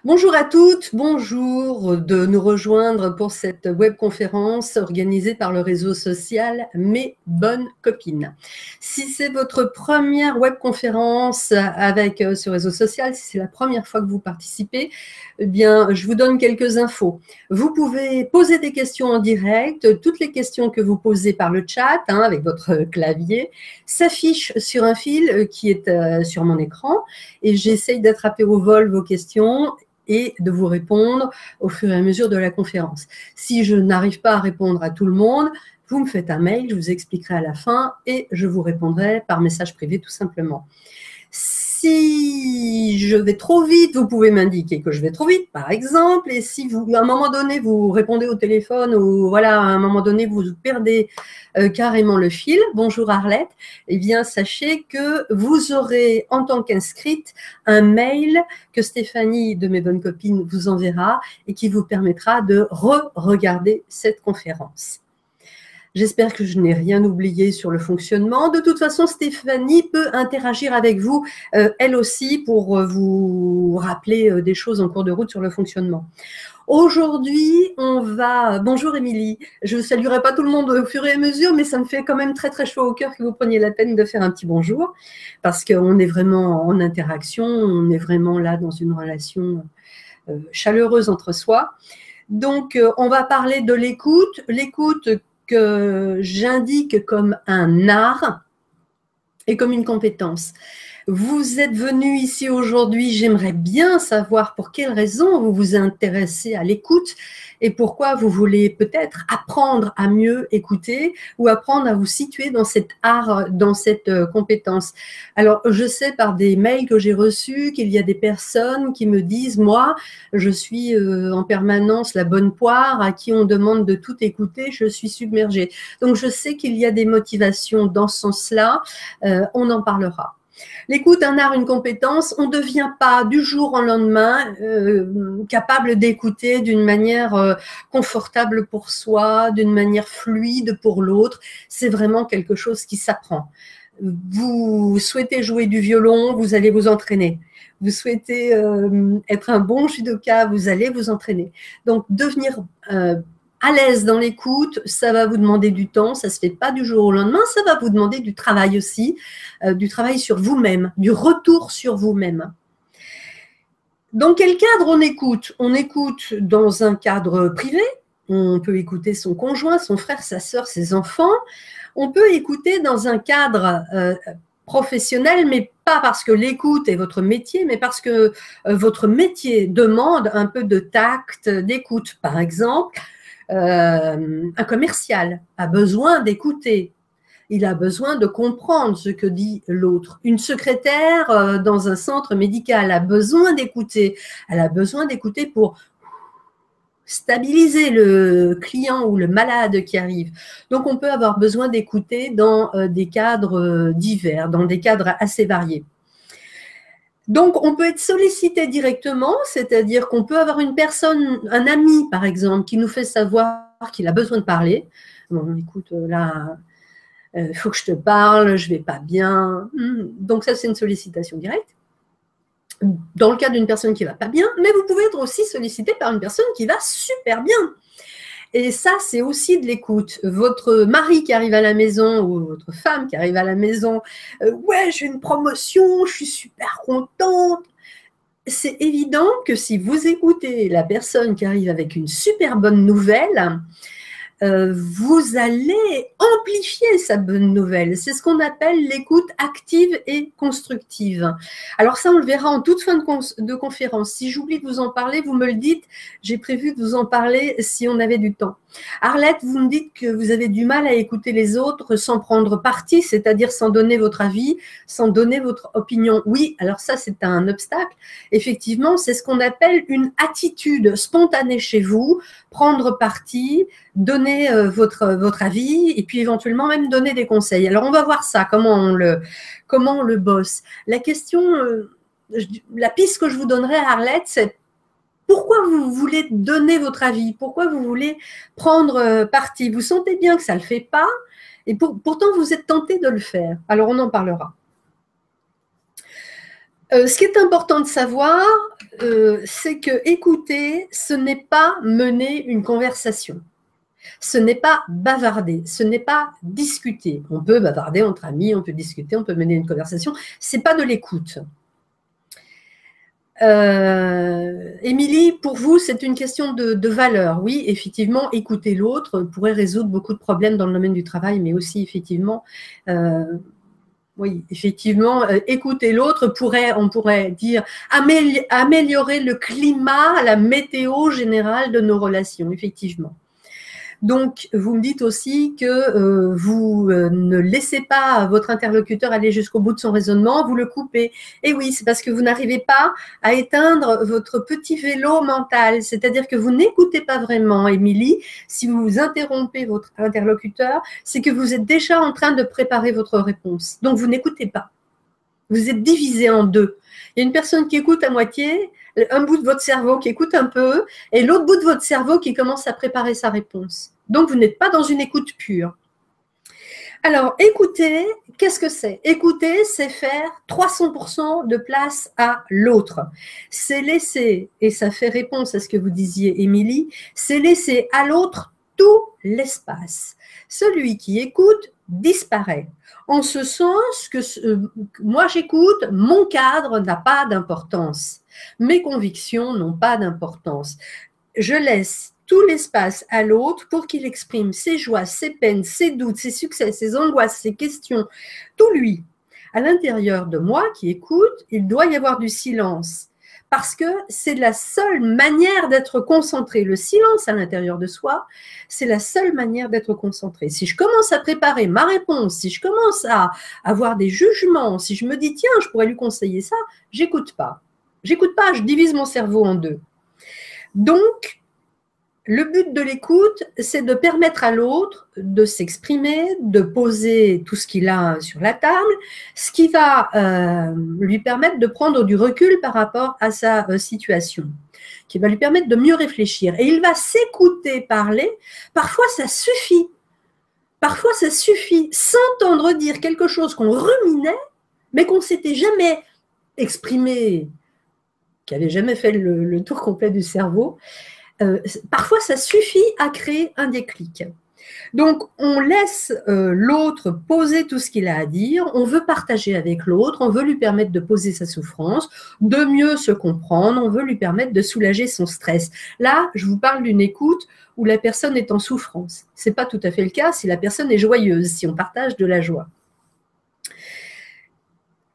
Bonjour à toutes, bonjour de nous rejoindre pour cette webconférence organisée par le réseau social Mes Bonnes Copines. Si c'est votre première webconférence avec ce réseau social, si c'est la première fois que vous participez, eh bien, je vous donne quelques infos. Vous pouvez poser des questions en direct. Toutes les questions que vous posez par le chat, avec votre clavier, s'affichent sur un fil qui est sur mon écran et j'essaye d'attraper au vol vos questions et de vous répondre au fur et à mesure de la conférence. Si je n'arrive pas à répondre à tout le monde, vous me faites un mail, je vous expliquerai à la fin et je vous répondrai par message privé tout simplement. Si je vais trop vite, vous pouvez m'indiquer que je vais trop vite, par exemple, et si vous, à un moment donné, vous répondez au téléphone ou voilà, à un moment donné, vous perdez carrément le fil, bonjour Arlette, eh bien, sachez que vous aurez, en tant qu'inscrite, un mail que Stéphanie de Mes Bonnes Copines vous enverra et qui vous permettra de re-regarder cette conférence. J'espère que je n'ai rien oublié sur le fonctionnement. De toute façon, Stéphanie peut interagir avec vous, elle aussi, pour vous rappeler des choses en cours de route sur le fonctionnement. Aujourd'hui, on va… Bonjour Émilie, je ne saluerai pas tout le monde au fur et à mesure, mais ça me fait quand même très très chaud au cœur que vous preniez la peine de faire un petit bonjour, parce qu'on est vraiment en interaction, on est vraiment là dans une relation chaleureuse entre soi. Donc, on va parler de l'écoute. L'écoute que j'indique comme un art et comme une compétence. Vous êtes venu ici aujourd'hui, j'aimerais bien savoir pour quelles raisons vous vous intéressez à l'écoute et pourquoi vous voulez peut-être apprendre à mieux écouter ou apprendre à vous situer dans cet art, dans cette compétence. Alors, je sais par des mails que j'ai reçus qu'il y a des personnes qui me disent, moi, je suis en permanence la bonne poire à qui on demande de tout écouter, je suis submergée. Donc, je sais qu'il y a des motivations dans ce sens-là, on en parlera. L'écoute, un art, une compétence, on ne devient pas du jour au lendemain capable d'écouter d'une manière confortable pour soi, d'une manière fluide pour l'autre. C'est vraiment quelque chose qui s'apprend. Vous souhaitez jouer du violon, vous allez vous entraîner. Vous souhaitez être un bon judoka, vous allez vous entraîner. Donc, devenir à l'aise dans l'écoute, ça va vous demander du temps, ça ne se fait pas du jour au lendemain, ça va vous demander du travail aussi, du travail sur vous-même, du retour sur vous-même. Dans quel cadre on écoute? On écoute dans un cadre privé, on peut écouter son conjoint, son frère, sa sœur, ses enfants. On peut écouter dans un cadre professionnel, mais pas parce que l'écoute est votre métier, mais parce que votre métier demande un peu de tact, d'écoute. Par exemple, un commercial a besoin d'écouter. Il a besoin de comprendre ce que dit l'autre. Une secrétaire dans un centre médical a besoin d'écouter. Elle a besoin d'écouter pour stabiliser le client ou le malade qui arrive. Donc, on peut avoir besoin d'écouter dans des cadres divers, dans des cadres assez variés. Donc, on peut être sollicité directement, c'est-à-dire qu'on peut avoir une personne, un ami par exemple, qui nous fait savoir qu'il a besoin de parler. Bon, écoute, là, il faut que je te parle, je ne vais pas bien. Donc, ça, c'est une sollicitation directe. Dans le cas d'une personne qui ne va pas bien, mais vous pouvez être aussi sollicité par une personne qui va super bien. Et ça, c'est aussi de l'écoute. Votre mari qui arrive à la maison ou votre femme qui arrive à la maison, ouais, j'ai une promotion, je suis super contente. C'est évident que si vous écoutez la personne qui arrive avec une super bonne nouvelle, vous allez amplifier sa bonne nouvelle. C'est ce qu'on appelle l'écoute active et constructive. Alors ça, on le verra en toute fin de conférence. Si j'oublie de vous en parler, vous me le dites. J'ai prévu de vous en parler si on avait du temps. Arlette, vous me dites que vous avez du mal à écouter les autres sans prendre parti, c'est-à-dire sans donner votre avis, sans donner votre opinion. Oui, alors ça, c'est un obstacle. Effectivement, c'est ce qu'on appelle une attitude spontanée chez vous, prendre parti, donner votre avis et puis éventuellement même donner des conseils. Alors, on va voir ça, comment on le bosse. La question, la piste que je vous donnerai à Arlette, c'est pourquoi vous voulez donner votre avis? Pourquoi vous voulez prendre parti? Vous sentez bien que ça ne le fait pas et pourtant vous êtes tenté de le faire. Alors, on en parlera. Ce qui est important de savoir, c'est que écouter, ce n'est pas mener une conversation. Ce n'est pas bavarder, ce n'est pas discuter. On peut bavarder entre amis, on peut discuter, on peut mener une conversation. Ce n'est pas de l'écoute. Émilie, pour vous, c'est une question de valeur. Oui, effectivement, écouter l'autre pourrait résoudre beaucoup de problèmes dans le domaine du travail, mais aussi, effectivement, oui, effectivement, écouter l'autre on pourrait dire, améliorer le climat, la météo générale de nos relations, effectivement. Donc, vous me dites aussi que vous ne laissez pas votre interlocuteur aller jusqu'au bout de son raisonnement, vous le coupez. Et oui, c'est parce que vous n'arrivez pas à éteindre votre petit vélo mental, c'est-à-dire que vous n'écoutez pas vraiment, Émilie. Si vous interrompez votre interlocuteur, c'est que vous êtes déjà en train de préparer votre réponse. Donc, vous n'écoutez pas. Vous êtes divisé en deux. Il y a une personne qui écoute à moitié, un bout de votre cerveau qui écoute un peu, et l'autre bout de votre cerveau qui commence à préparer sa réponse. Donc, vous n'êtes pas dans une écoute pure. Alors, écouter, qu'est-ce que c'est? Écouter, c'est faire 300% de place à l'autre. C'est laisser, et ça fait réponse à ce que vous disiez, Émilie, c'est laisser à l'autre tout l'espace. Celui qui écoute disparaît. En ce sens que moi j'écoute, mon cadre n'a pas d'importance. Mes convictions n'ont pas d'importance. Je laisse tout l'espace à l'autre pour qu'il exprime ses joies, ses peines, ses doutes, ses succès, ses angoisses, ses questions, tout lui. À l'intérieur de moi qui écoute, il doit y avoir du silence. Parce que c'est la seule manière d'être concentré. Le silence à l'intérieur de soi, c'est la seule manière d'être concentré. Si je commence à préparer ma réponse, si je commence à avoir des jugements, si je me dis, tiens, je pourrais lui conseiller ça, j'écoute pas. J'écoute pas, je divise mon cerveau en deux. Donc, le but de l'écoute, c'est de permettre à l'autre de s'exprimer, de poser tout ce qu'il a sur la table, ce qui va lui permettre de prendre du recul par rapport à sa situation, qui va lui permettre de mieux réfléchir. Et il va s'écouter parler. Parfois, ça suffit. Parfois, ça suffit s'entendre dire quelque chose qu'on ruminait, mais qu'on ne s'était jamais exprimé, qui n'avait jamais fait le tour complet du cerveau. Parfois, ça suffit à créer un déclic. Donc, on laisse l'autre poser tout ce qu'il a à dire, on veut partager avec l'autre, on veut lui permettre de poser sa souffrance, de mieux se comprendre, on veut lui permettre de soulager son stress. Là, je vous parle d'une écoute où la personne est en souffrance. Ce n'est pas tout à fait le cas si la personne est joyeuse, si on partage de la joie.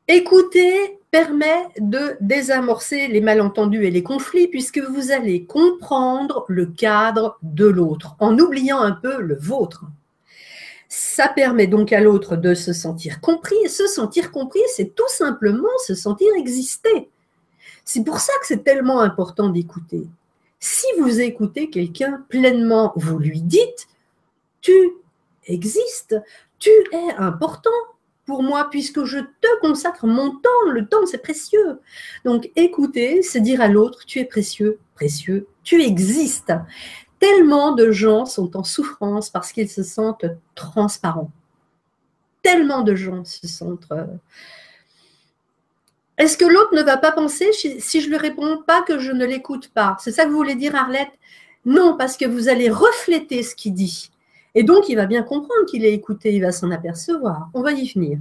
Écouter permet de désamorcer les malentendus et les conflits puisque vous allez comprendre le cadre de l'autre en oubliant un peu le vôtre. Ça permet donc à l'autre de se sentir compris. Et se sentir compris, c'est tout simplement se sentir exister. C'est pour ça que c'est tellement important d'écouter. Si vous écoutez quelqu'un pleinement, vous lui dites « tu existes, tu es important ». Pour moi, puisque je te consacre mon temps. Le temps, c'est précieux. Donc, écouter, c'est dire à l'autre, tu es précieux, précieux, tu existes. Tellement de gens sont en souffrance parce qu'ils se sentent transparents. Tellement de gens se sentent... Est-ce que l'autre ne va pas penser, si je ne lui réponds pas, que je ne l'écoute pas? C'est ça que vous voulez dire, Arlette? Non, parce que vous allez refléter ce qu'il dit. Et donc, il va bien comprendre qu'il est écouté, il va s'en apercevoir. On va y venir.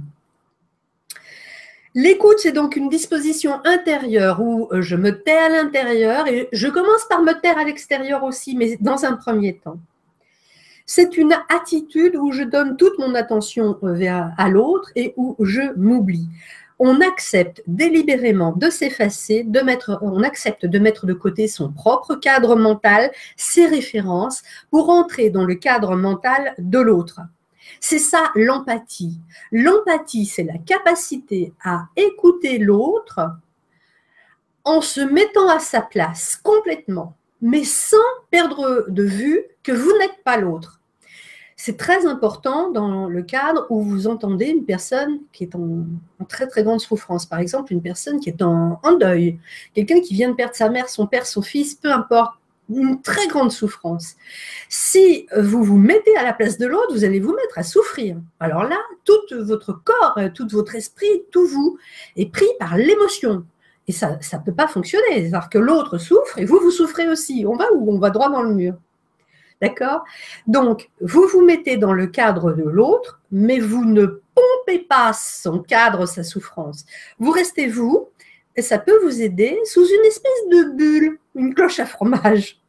L'écoute, c'est donc une disposition intérieure où je me tais à l'intérieur et je commence par me taire à l'extérieur aussi, mais dans un premier temps. C'est une attitude où je donne toute mon attention à l'autre et où je m'oublie. On accepte délibérément de s'effacer, on accepte de mettre de côté son propre cadre mental, ses références, pour entrer dans le cadre mental de l'autre. C'est ça l'empathie. L'empathie, c'est la capacité à écouter l'autre en se mettant à sa place complètement, mais sans perdre de vue que vous n'êtes pas l'autre. C'est très important dans le cadre où vous entendez une personne qui est en très très grande souffrance. Par exemple, une personne qui est en deuil, quelqu'un qui vient de perdre sa mère, son père, son fils, peu importe. une très grande souffrance. Si vous vous mettez à la place de l'autre, vous allez vous mettre à souffrir. Alors là, tout votre corps, tout votre esprit, tout vous est pris par l'émotion. Et ça ne peut pas fonctionner. C'est-à-dire que l'autre souffre et vous souffrez aussi. On va où? On va droit dans le mur. D'accord? Donc, vous vous mettez dans le cadre de l'autre, mais vous ne pompez pas son cadre, sa souffrance. Vous restez vous, et ça peut vous aider sous une espèce de bulle, une cloche à fromage.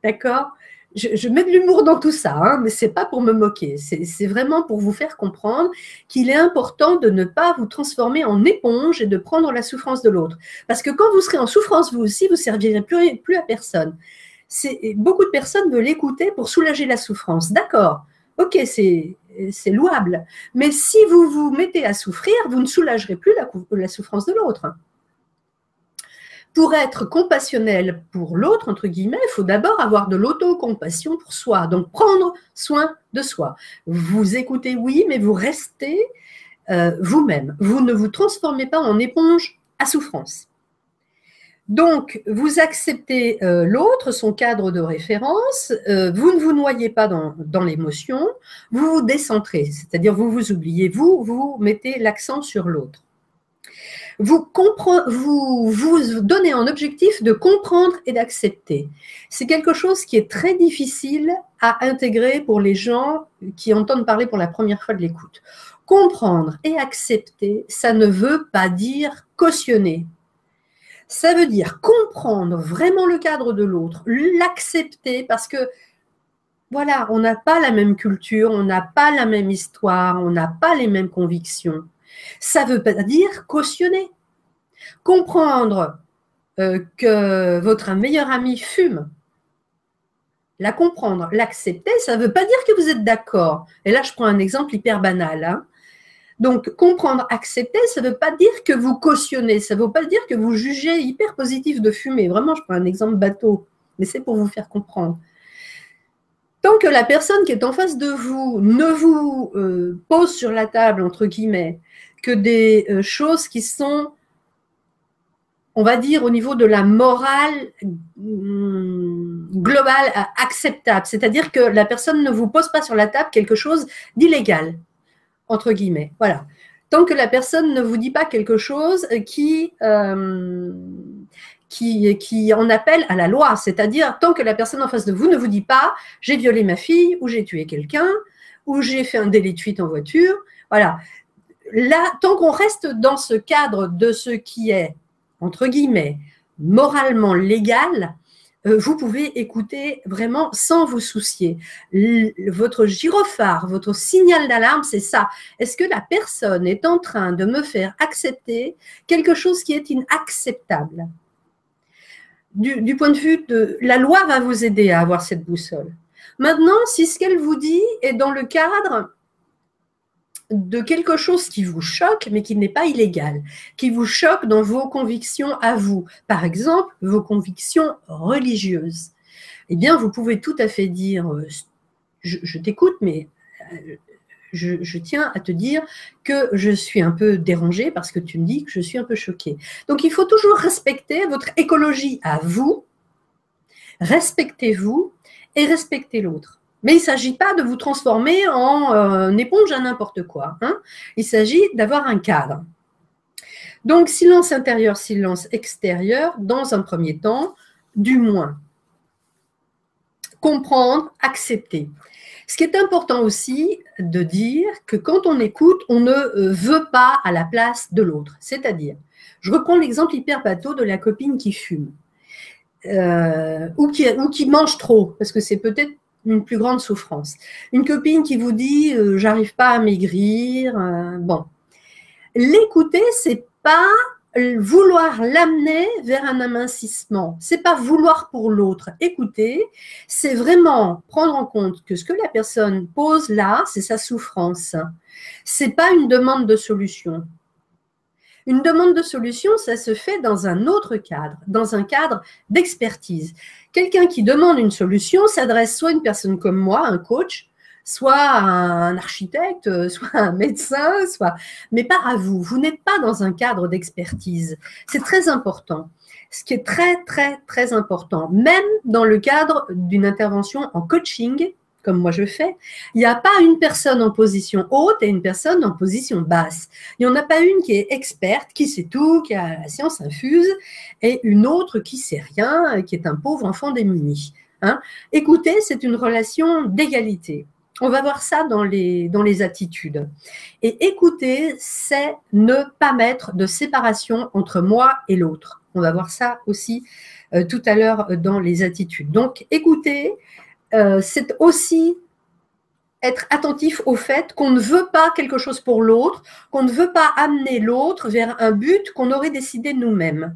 D'accord? Je mets de l'humour dans tout ça, hein, mais ce n'est pas pour me moquer. C'est vraiment pour vous faire comprendre qu'il est important de ne pas vous transformer en éponge et de prendre la souffrance de l'autre. Parce que quand vous serez en souffrance, vous aussi, vous ne servirez plus à personne. Beaucoup de personnes veulent l'écouter pour soulager la souffrance. D'accord, ok, c'est louable. Mais si vous vous mettez à souffrir, vous ne soulagerez plus la souffrance de l'autre. Pour être compassionnel pour l'autre, entre guillemets, il faut d'abord avoir de l'autocompassion pour soi. Donc, prendre soin de soi. Vous écoutez, oui, mais vous restez vous-même. Vous ne vous transformez pas en éponge à souffrance. Donc, vous acceptez l'autre, son cadre de référence, vous ne vous noyez pas dans l'émotion, vous vous décentrez, c'est-à-dire vous vous oubliez, vous mettez l'accent sur l'autre. Vous donnez un objectif de comprendre et d'accepter. C'est quelque chose qui est très difficile à intégrer pour les gens qui entendent parler pour la première fois de l'écoute. Comprendre et accepter, ça ne veut pas dire cautionner. Ça veut dire comprendre vraiment le cadre de l'autre, l'accepter parce que, voilà, on n'a pas la même culture, on n'a pas la même histoire, on n'a pas les mêmes convictions. Ça ne veut pas dire cautionner. Comprendre que votre meilleur ami fume, la comprendre, l'accepter, ça ne veut pas dire que vous êtes d'accord. Et là, je prends un exemple hyper banal, hein. Donc, comprendre, accepter, ça ne veut pas dire que vous cautionnez, ça ne veut pas dire que vous jugez hyper positif de fumer. Vraiment, je prends un exemple bateau, mais c'est pour vous faire comprendre. Tant que la personne qui est en face de vous ne vous pose sur la table, entre guillemets, que des choses qui sont, on va dire, au niveau de la morale globale acceptable, c'est-à-dire que la personne ne vous pose pas sur la table quelque chose d'illégal, entre guillemets. Voilà. Tant que la personne ne vous dit pas quelque chose qui en appelle à la loi, c'est-à-dire tant que la personne en face de vous ne vous dit pas « j'ai violé ma fille » ou « j'ai tué quelqu'un » ou « j'ai fait un délit de fuite en voiture ». Voilà. Là, tant qu'on reste dans ce cadre de ce qui est, entre guillemets, moralement légal, vous pouvez écouter vraiment sans vous soucier. Votre gyrophare, votre signal d'alarme, c'est ça. Est-ce que la personne est en train de me faire accepter quelque chose qui est inacceptable? Du point de vue de la loi va vous aider à avoir cette boussole. Maintenant, si ce qu'elle vous dit est dans le cadre de quelque chose qui vous choque, mais qui n'est pas illégal, qui vous choque dans vos convictions à vous, par exemple, vos convictions religieuses, eh bien, vous pouvez tout à fait dire je t'écoute, mais je tiens à te dire que je suis un peu dérangée parce que tu me dis que je suis un peu choquée. Donc, il faut toujours respecter votre écologie à vous, respectez-vous et respectez l'autre. Mais il ne s'agit pas de vous transformer en éponge à n'importe quoi, hein. Il s'agit d'avoir un cadre. Donc, silence intérieur, silence extérieur, dans un premier temps, du moins. Comprendre, accepter. Ce qui est important aussi de dire que quand on écoute, on ne veut pas à la place de l'autre. C'est-à-dire, je reprends l'exemple hyper bateau de la copine qui fume ou qui mange trop, parce que c'est peut-être une plus grande souffrance. Une copine qui vous dit j'arrive pas à maigrir. Bon, l'écouter, c'est pas vouloir l'amener vers un amincissement. C'est pas vouloir pour l'autre. Écouter, c'est vraiment prendre en compte que ce que la personne pose là, c'est sa souffrance. C'est pas une demande de solution. Une demande de solution, ça se fait dans un autre cadre, dans un cadre d'expertise. Quelqu'un qui demande une solution s'adresse soit à une personne comme moi, un coach, soit à un architecte, soit à un médecin, mais pas à vous. Vous n'êtes pas dans un cadre d'expertise. C'est très important. Ce qui est très, très, très important, même dans le cadre d'une intervention en coaching, comme moi je fais, il n'y a pas une personne en position haute et une personne en position basse. Il n'y en a pas une qui est experte, qui sait tout, qui a la science infuse, et une autre qui sait rien, qui est un pauvre enfant démuni. Hein. Écoutez, c'est une relation d'égalité. On va voir ça dans les attitudes. Et écouter, c'est ne pas mettre de séparation entre moi et l'autre. On va voir ça aussi tout à l'heure dans les attitudes. Donc, écouter, c'est aussi être attentif au fait qu'on ne veut pas quelque chose pour l'autre, qu'on ne veut pas amener l'autre vers un but qu'on aurait décidé nous-mêmes.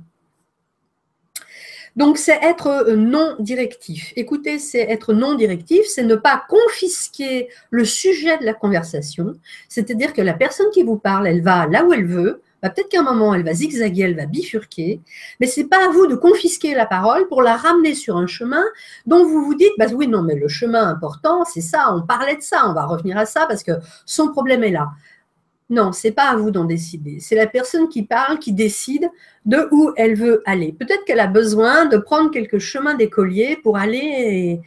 Donc, c'est être non directif. Écoutez, c'est être non directif, c'est ne pas confisquer le sujet de la conversation, c'est-à-dire que la personne qui vous parle, elle va là où elle veut, peut-être qu'à un moment, elle va zigzaguer, elle va bifurquer, mais ce n'est pas à vous de confisquer la parole pour la ramener sur un chemin dont vous vous dites, bah oui, non, mais le chemin important, c'est ça, on parlait de ça, on va revenir à ça parce que son problème est là. Non, ce n'est pas à vous d'en décider. C'est la personne qui parle, qui décide de où elle veut aller. Peut-être qu'elle a besoin de prendre quelques chemins d'écolier pour aller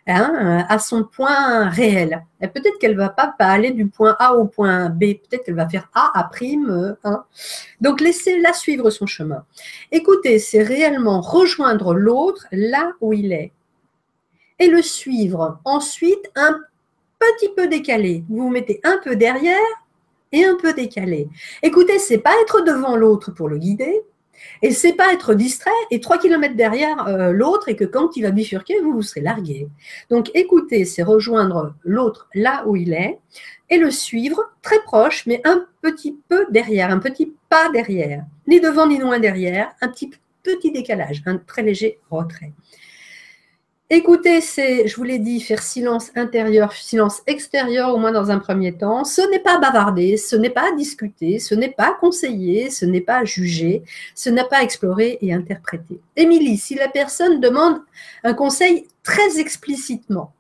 à son point réel. Et peut-être qu'elle ne va pas aller du point A au point B. Peut-être qu'elle va faire A à prime 1. Donc, laissez-la suivre son chemin. Écoutez, c'est réellement rejoindre l'autre là où il est et le suivre. Ensuite, un petit peu décalé. Vous vous mettez un peu derrière et un peu décalé. Écoutez, c'est pas être devant l'autre pour le guider, et c'est pas être distrait et 3 kilomètres derrière l'autre et que quand il va bifurquer, vous serez largué. Donc écoutez, c'est rejoindre l'autre là où il est et le suivre très proche, mais un petit peu derrière, un petit pas derrière, ni devant ni loin derrière, un petit décalage, un très léger retrait. Écoutez, c'est, je vous l'ai dit, faire silence intérieur, silence extérieur, au moins dans un premier temps. Ce n'est pas bavarder, ce n'est pas discuter, ce n'est pas conseiller, ce n'est pas juger, ce n'est pas explorer et interpréter. Émilie, si la personne demande un conseil très explicitement,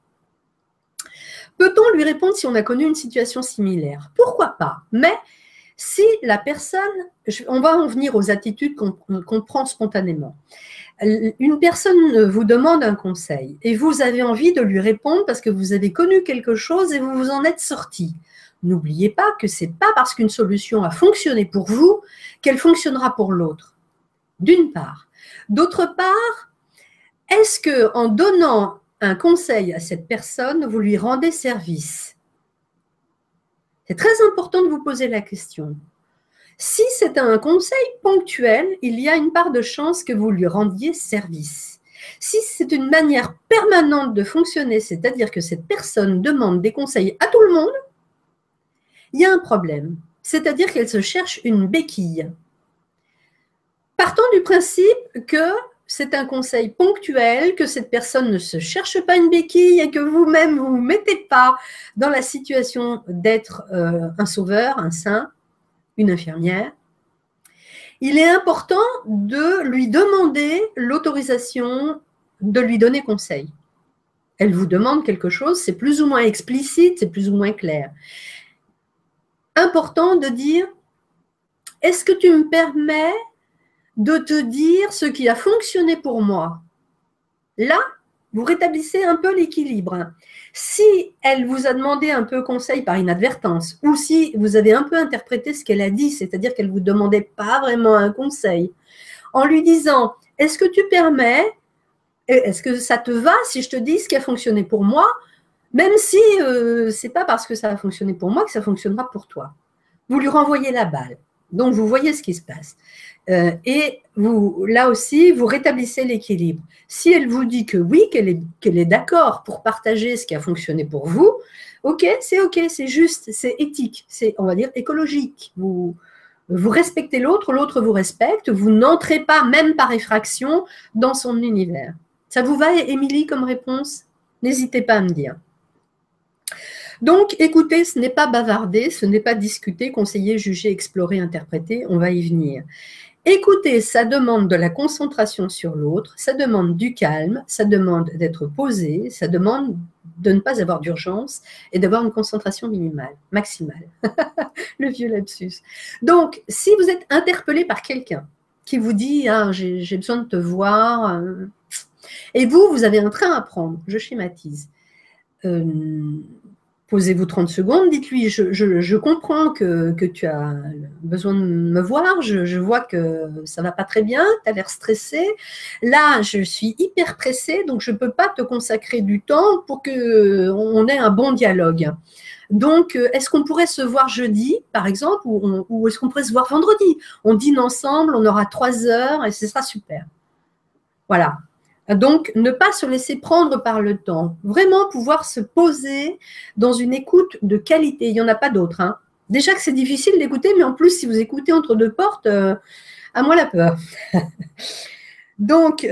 peut-on lui répondre si on a connu une situation similaire? Pourquoi pas? Mais si la personne, on va en venir aux attitudes qu'on prend spontanément. Une personne vous demande un conseil et vous avez envie de lui répondre parce que vous avez connu quelque chose et vous vous en êtes sorti. N'oubliez pas que ce n'est pas parce qu'une solution a fonctionné pour vous qu'elle fonctionnera pour l'autre. D'une part. D'autre part, est-ce qu'en donnant un conseil à cette personne, vous lui rendez service? C'est très important de vous poser la question. Si c'est un conseil ponctuel, il y a une part de chance que vous lui rendiez service. Si c'est une manière permanente de fonctionner, c'est-à-dire que cette personne demande des conseils à tout le monde, il y a un problème. C'est-à-dire qu'elle se cherche une béquille. Partons du principe que c'est un conseil ponctuel, que cette personne ne se cherche pas une béquille et que vous-même, vous ne vous mettez pas dans la situation d'être un sauveur, un saint, une infirmière, il est important de lui demander l'autorisation de lui donner conseil. Elle vous demande quelque chose, c'est plus ou moins explicite, c'est plus ou moins clair. Important de dire, est-ce que tu me permets de te dire ce qui a fonctionné pour moi? Là, vous rétablissez un peu l'équilibre. Si elle vous a demandé un peu conseil par inadvertance, ou si vous avez un peu interprété ce qu'elle a dit, c'est-à-dire qu'elle ne vous demandait pas vraiment un conseil, en lui disant, est-ce que tu permets, est-ce que ça te va si je te dis ce qui a fonctionné pour moi, même si ce n'est pas parce que ça a fonctionné pour moi que ça fonctionnera pour toi. Vous lui renvoyez la balle. Donc, vous voyez ce qui se passe. Et vous, là aussi, vous rétablissez l'équilibre. Si elle vous dit que oui, qu'elle est d'accord pour partager ce qui a fonctionné pour vous, ok, c'est juste, c'est éthique, c'est, on va dire, écologique. Vous respectez l'autre, l'autre vous respecte, vous n'entrez pas, même par effraction, dans son univers. Ça vous va, Émilie, comme réponse? N'hésitez pas à me dire. Donc, écoutez, ce n'est pas bavarder, ce n'est pas discuter, conseiller, juger, explorer, interpréter, on va y venir. Écouter, ça demande de la concentration sur l'autre, ça demande du calme, ça demande d'être posé, ça demande de ne pas avoir d'urgence et d'avoir une concentration minimale, maximale. Le vieux lapsus. Donc, si vous êtes interpellé par quelqu'un qui vous dit ah, j'ai besoin de te voir. Et vous avez un train à prendre, je schématise. Posez-vous 30 secondes, dites-lui, je comprends que tu as besoin de me voir, je vois que ça ne va pas très bien, tu as l'air stressé. Là, je suis hyper pressée, donc je ne peux pas te consacrer du temps pour qu'on ait un bon dialogue. Donc, est-ce qu'on pourrait se voir jeudi, par exemple, ou est-ce qu'on pourrait se voir vendredi? On dîne ensemble, on aura 3 heures et ce sera super. Voilà. Donc, ne pas se laisser prendre par le temps. Vraiment pouvoir se poser dans une écoute de qualité. Il n'y en a pas d'autre. Hein. Déjà que c'est difficile d'écouter, mais en plus, si vous écoutez entre deux portes, à moi la peur. Donc,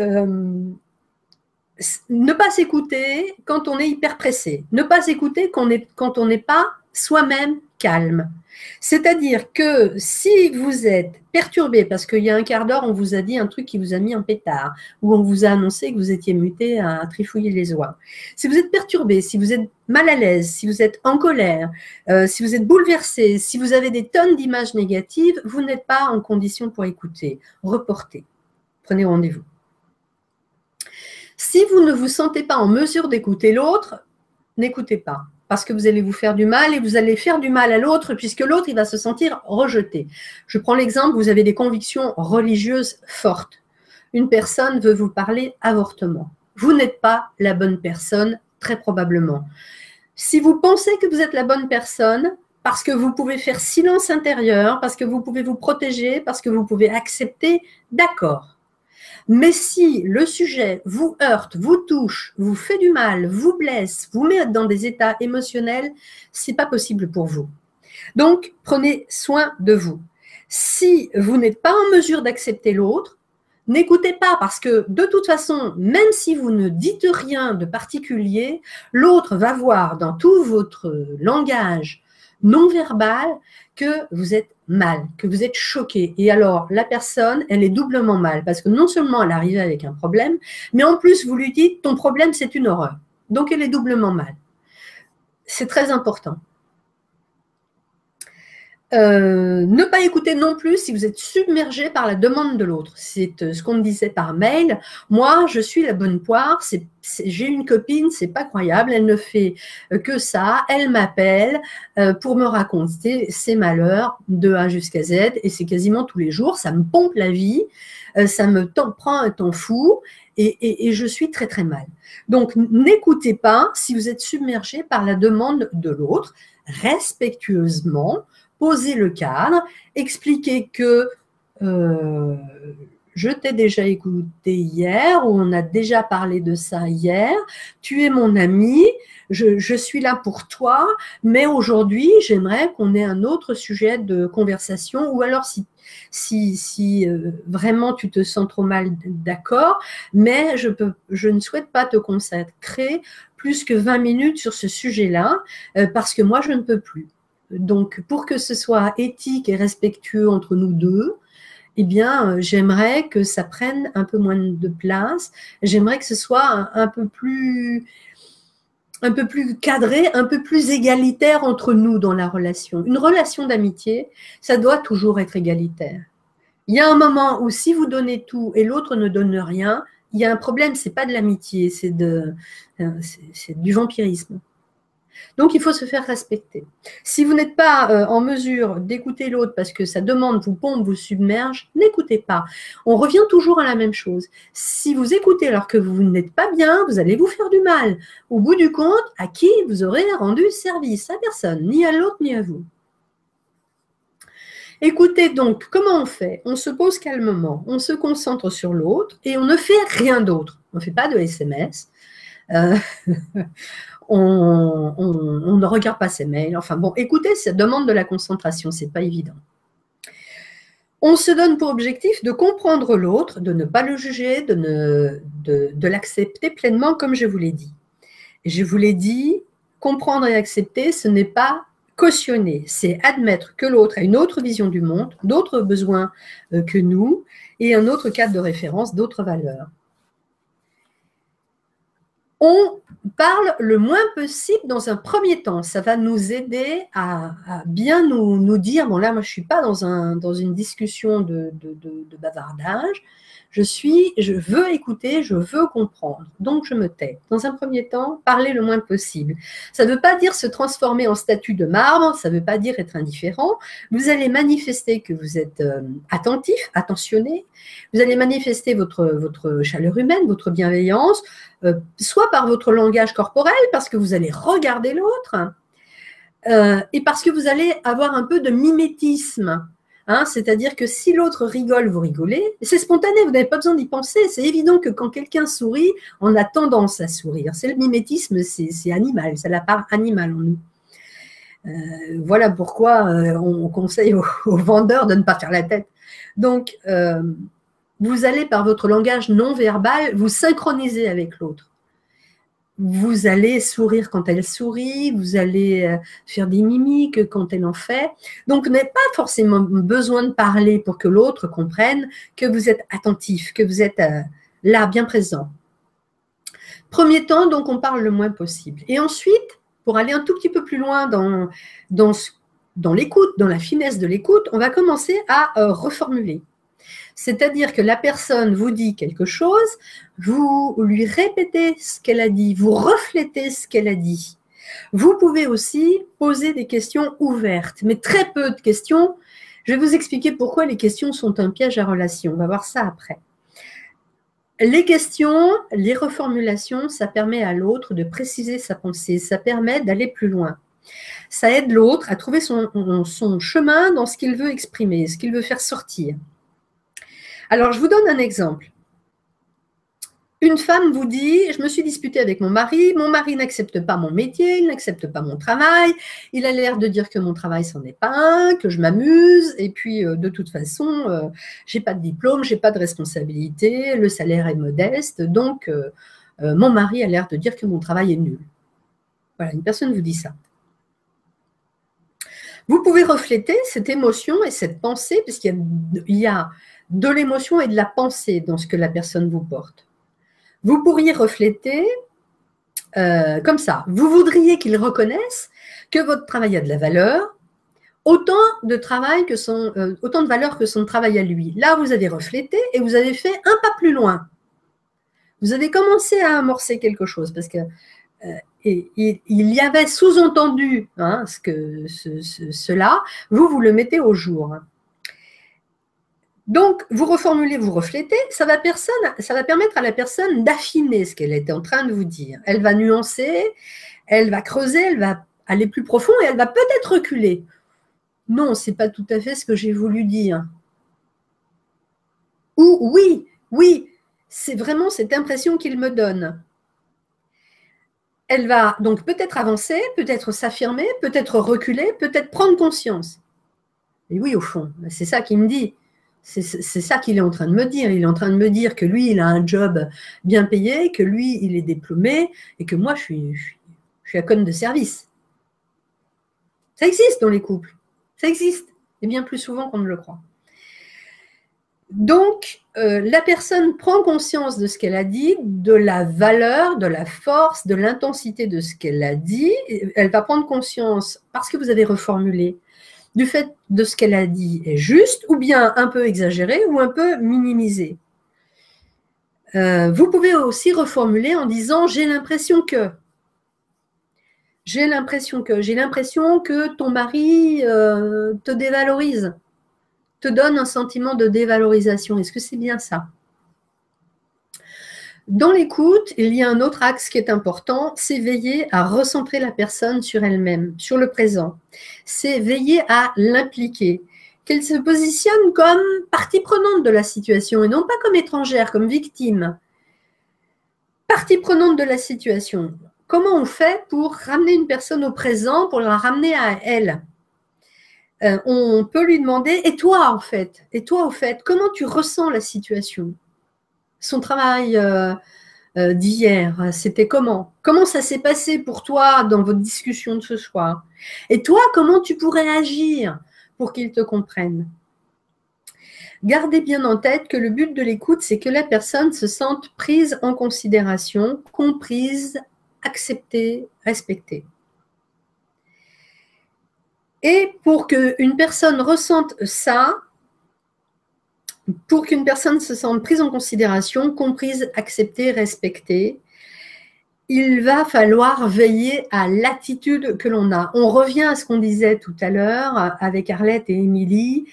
ne pas s'écouter quand on est hyper pressé. Ne pas s'écouter quand on n'est pas soi-même calme. C'est-à-dire que si vous êtes perturbé, parce qu'il y a un quart d'heure, on vous a dit un truc qui vous a mis en pétard, ou on vous a annoncé que vous étiez muté à trifouiller les oies. Si vous êtes perturbé, si vous êtes mal à l'aise, si vous êtes en colère, si vous êtes bouleversé, si vous avez des tonnes d'images négatives, vous n'êtes pas en condition pour écouter. Reportez. Prenez rendez-vous. Si vous ne vous sentez pas en mesure d'écouter l'autre, n'écoutez pas. Parce que vous allez vous faire du mal et vous allez faire du mal à l'autre puisque l'autre, il va se sentir rejeté. Je prends l'exemple, vous avez des convictions religieuses fortes. Une personne veut vous parler avortement. Vous n'êtes pas la bonne personne, très probablement. Si vous pensez que vous êtes la bonne personne, parce que vous pouvez faire silence intérieur, parce que vous pouvez vous protéger, parce que vous pouvez accepter, d'accord. Mais si le sujet vous heurte, vous touche, vous fait du mal, vous blesse, vous met dans des états émotionnels, c'est pas possible pour vous. Donc, prenez soin de vous. Si vous n'êtes pas en mesure d'accepter l'autre, n'écoutez pas parce que de toute façon, même si vous ne dites rien de particulier, l'autre va voir dans tout votre langage non verbal que vous êtes mal, que vous êtes choqué. Et alors, la personne, elle est doublement mal parce que non seulement elle arrive avec un problème, mais en plus, vous lui dites, ton problème, c'est une horreur. Donc, elle est doublement mal. C'est très important. Ne pas écouter non plus si vous êtes submergé par la demande de l'autre. C'est ce qu'on me disait par mail. Moi, je suis la bonne poire. J'ai une copine, c'est pas croyable. Elle ne fait que ça. Elle m'appelle pour me raconter ses malheurs de A jusqu'à Z et c'est quasiment tous les jours. Ça me pompe la vie. Ça me prend un temps fou et je suis très très mal. Donc, n'écoutez pas si vous êtes submergé par la demande de l'autre, respectueusement. Poser le cadre, expliquer que je t'ai déjà écouté hier ou on a déjà parlé de ça hier, tu es mon ami, je suis là pour toi, mais aujourd'hui, j'aimerais qu'on ait un autre sujet de conversation ou alors si vraiment tu te sens trop mal, d'accord, mais je ne souhaite pas te consacrer plus que 20 minutes sur ce sujet-là parce que moi, je ne peux plus. Donc, pour que ce soit éthique et respectueux entre nous deux, eh bien, j'aimerais que ça prenne un peu moins de place. J'aimerais que ce soit un peu plus cadré, un peu plus égalitaire entre nous dans la relation. Une relation d'amitié, ça doit toujours être égalitaire. Il y a un moment où si vous donnez tout et l'autre ne donne rien, il y a un problème, c'est pas de l'amitié, c'est du vampirisme. Donc, il faut se faire respecter. Si vous n'êtes pas en mesure d'écouter l'autre parce que sa demande vous pompe, vous submerge, n'écoutez pas. On revient toujours à la même chose. Si vous écoutez alors que vous n'êtes pas bien, vous allez vous faire du mal. Au bout du compte, à qui vous aurez rendu service? À personne, ni à l'autre, ni à vous. Écoutez donc, comment on fait? On se pose calmement, on se concentre sur l'autre et on ne fait rien d'autre. On ne fait pas de SMS. On ne regarde pas ses mails. Enfin bon, écoutez, ça demande de la concentration, c'est pas évident. On se donne pour objectif de comprendre l'autre, de ne pas le juger, de l'accepter pleinement comme je vous l'ai dit. Et je vous l'ai dit, comprendre et accepter, ce n'est pas cautionner, c'est admettre que l'autre a une autre vision du monde, d'autres besoins que nous et un autre cadre de référence, d'autres valeurs. On parle le moins possible dans un premier temps. Ça va nous aider à bien nous dire, bon là, moi, je ne suis pas dans une discussion de bavardage. Je veux écouter, je veux comprendre. Donc, je me tais. Dans un premier temps, parler le moins possible. Ça ne veut pas dire se transformer en statue de marbre, ça ne veut pas dire être indifférent. Vous allez manifester que vous êtes attentif, attentionné. Vous allez manifester votre chaleur humaine, votre bienveillance, soit par votre langage corporel, parce que vous allez regarder l'autre, et parce que vous allez avoir un peu de mimétisme. Hein, c'est-à-dire que si l'autre rigole, vous rigolez. C'est spontané, vous n'avez pas besoin d'y penser. C'est évident que quand quelqu'un sourit, on a tendance à sourire. C'est le mimétisme, c'est animal, c'est la part animale en nous. Voilà pourquoi on conseille aux vendeurs de ne pas faire la tête. Donc, vous allez, par votre langage non verbal, vous synchroniser avec l'autre. Vous allez sourire quand elle sourit, vous allez faire des mimiques quand elle en fait. Donc, vous n'avez pas forcément besoin de parler pour que l'autre comprenne que vous êtes attentif, que vous êtes là, bien présent. Premier temps, donc, on parle le moins possible. Et ensuite, pour aller un tout petit peu plus loin dans l'écoute, dans la finesse de l'écoute, on va commencer à reformuler. C'est-à-dire que la personne vous dit quelque chose, vous lui répétez ce qu'elle a dit, vous reflétez ce qu'elle a dit. Vous pouvez aussi poser des questions ouvertes, mais très peu de questions. Je vais vous expliquer pourquoi les questions sont un piège à relation. On va voir ça après. Les questions, les reformulations, ça permet à l'autre de préciser sa pensée, ça permet d'aller plus loin. Ça aide l'autre à trouver son chemin dans ce qu'il veut exprimer, ce qu'il veut faire sortir. Alors, je vous donne un exemple. Une femme vous dit, je me suis disputée avec mon mari n'accepte pas mon métier, il n'accepte pas mon travail, il a l'air de dire que mon travail, c'en est pas un, que je m'amuse, et puis de toute façon, j'ai pas de diplôme, j'ai pas de responsabilité, le salaire est modeste, donc mon mari a l'air de dire que mon travail est nul. Voilà, une personne vous dit ça. Vous pouvez refléter cette émotion et cette pensée, puisqu'il y a de l'émotion et de la pensée dans ce que la personne vous porte. Vous pourriez refléter comme ça. Vous voudriez qu'il reconnaisse que votre travail a de la valeur, autant de valeur que son travail à lui. Là, vous avez reflété et vous avez fait un pas plus loin. Vous avez commencé à amorcer quelque chose parce que il y avait sous-entendu cela, vous le mettez au jour. Donc, vous reformulez, vous reflétez, ça va permettre à la personne d'affiner ce qu'elle était en train de vous dire. Elle va nuancer, elle va creuser, elle va aller plus profond et elle va peut-être reculer. Non, ce n'est pas tout à fait ce que j'ai voulu dire. Ou oui, c'est vraiment cette impression qu'il me donne. Elle va donc peut-être avancer, peut-être s'affirmer, peut-être reculer, peut-être prendre conscience. Et oui, au fond, c'est ça qu'il me dit. C'est ça qu'il est en train de me dire. Il est en train de me dire que lui, il a un job bien payé, que lui, il est diplômé et que moi, je suis la conne de service. Ça existe dans les couples. Ça existe. Et bien plus souvent qu'on ne le croit. Donc, la personne prend conscience de ce qu'elle a dit, de la valeur, de la force, de l'intensité de ce qu'elle a dit. Elle va prendre conscience, parce que vous avez reformulé, du fait de ce qu'elle a dit est juste, ou bien un peu exagéré, ou un peu minimisé. Vous pouvez aussi reformuler en disant « j'ai l'impression que ». J'ai l'impression que ton mari te dévalorise, te donne un sentiment de dévalorisation. Est-ce que c'est bien ça? Dans l'écoute, il y a un autre axe qui est important, c'est veiller à recentrer la personne sur elle-même, sur le présent. C'est veiller à l'impliquer, qu'elle se positionne comme partie prenante de la situation et non pas comme étrangère, comme victime. Partie prenante de la situation. Comment on fait pour ramener une personne au présent, pour la ramener à elle? On peut lui demander, et toi au fait, comment tu ressens la situation? Son travail d'hier, c'était comment? Comment ça s'est passé pour toi dans votre discussion de ce soir? Et toi, comment tu pourrais agir pour qu'il te comprenne? Gardez bien en tête que le but de l'écoute, c'est que la personne se sente prise en considération, comprise, acceptée, respectée. Et pour qu'une personne ressente ça, pour qu'une personne se sente prise en considération, comprise, acceptée, respectée, il va falloir veiller à l'attitude que l'on a. On revient à ce qu'on disait tout à l'heure avec Arlette et Émilie,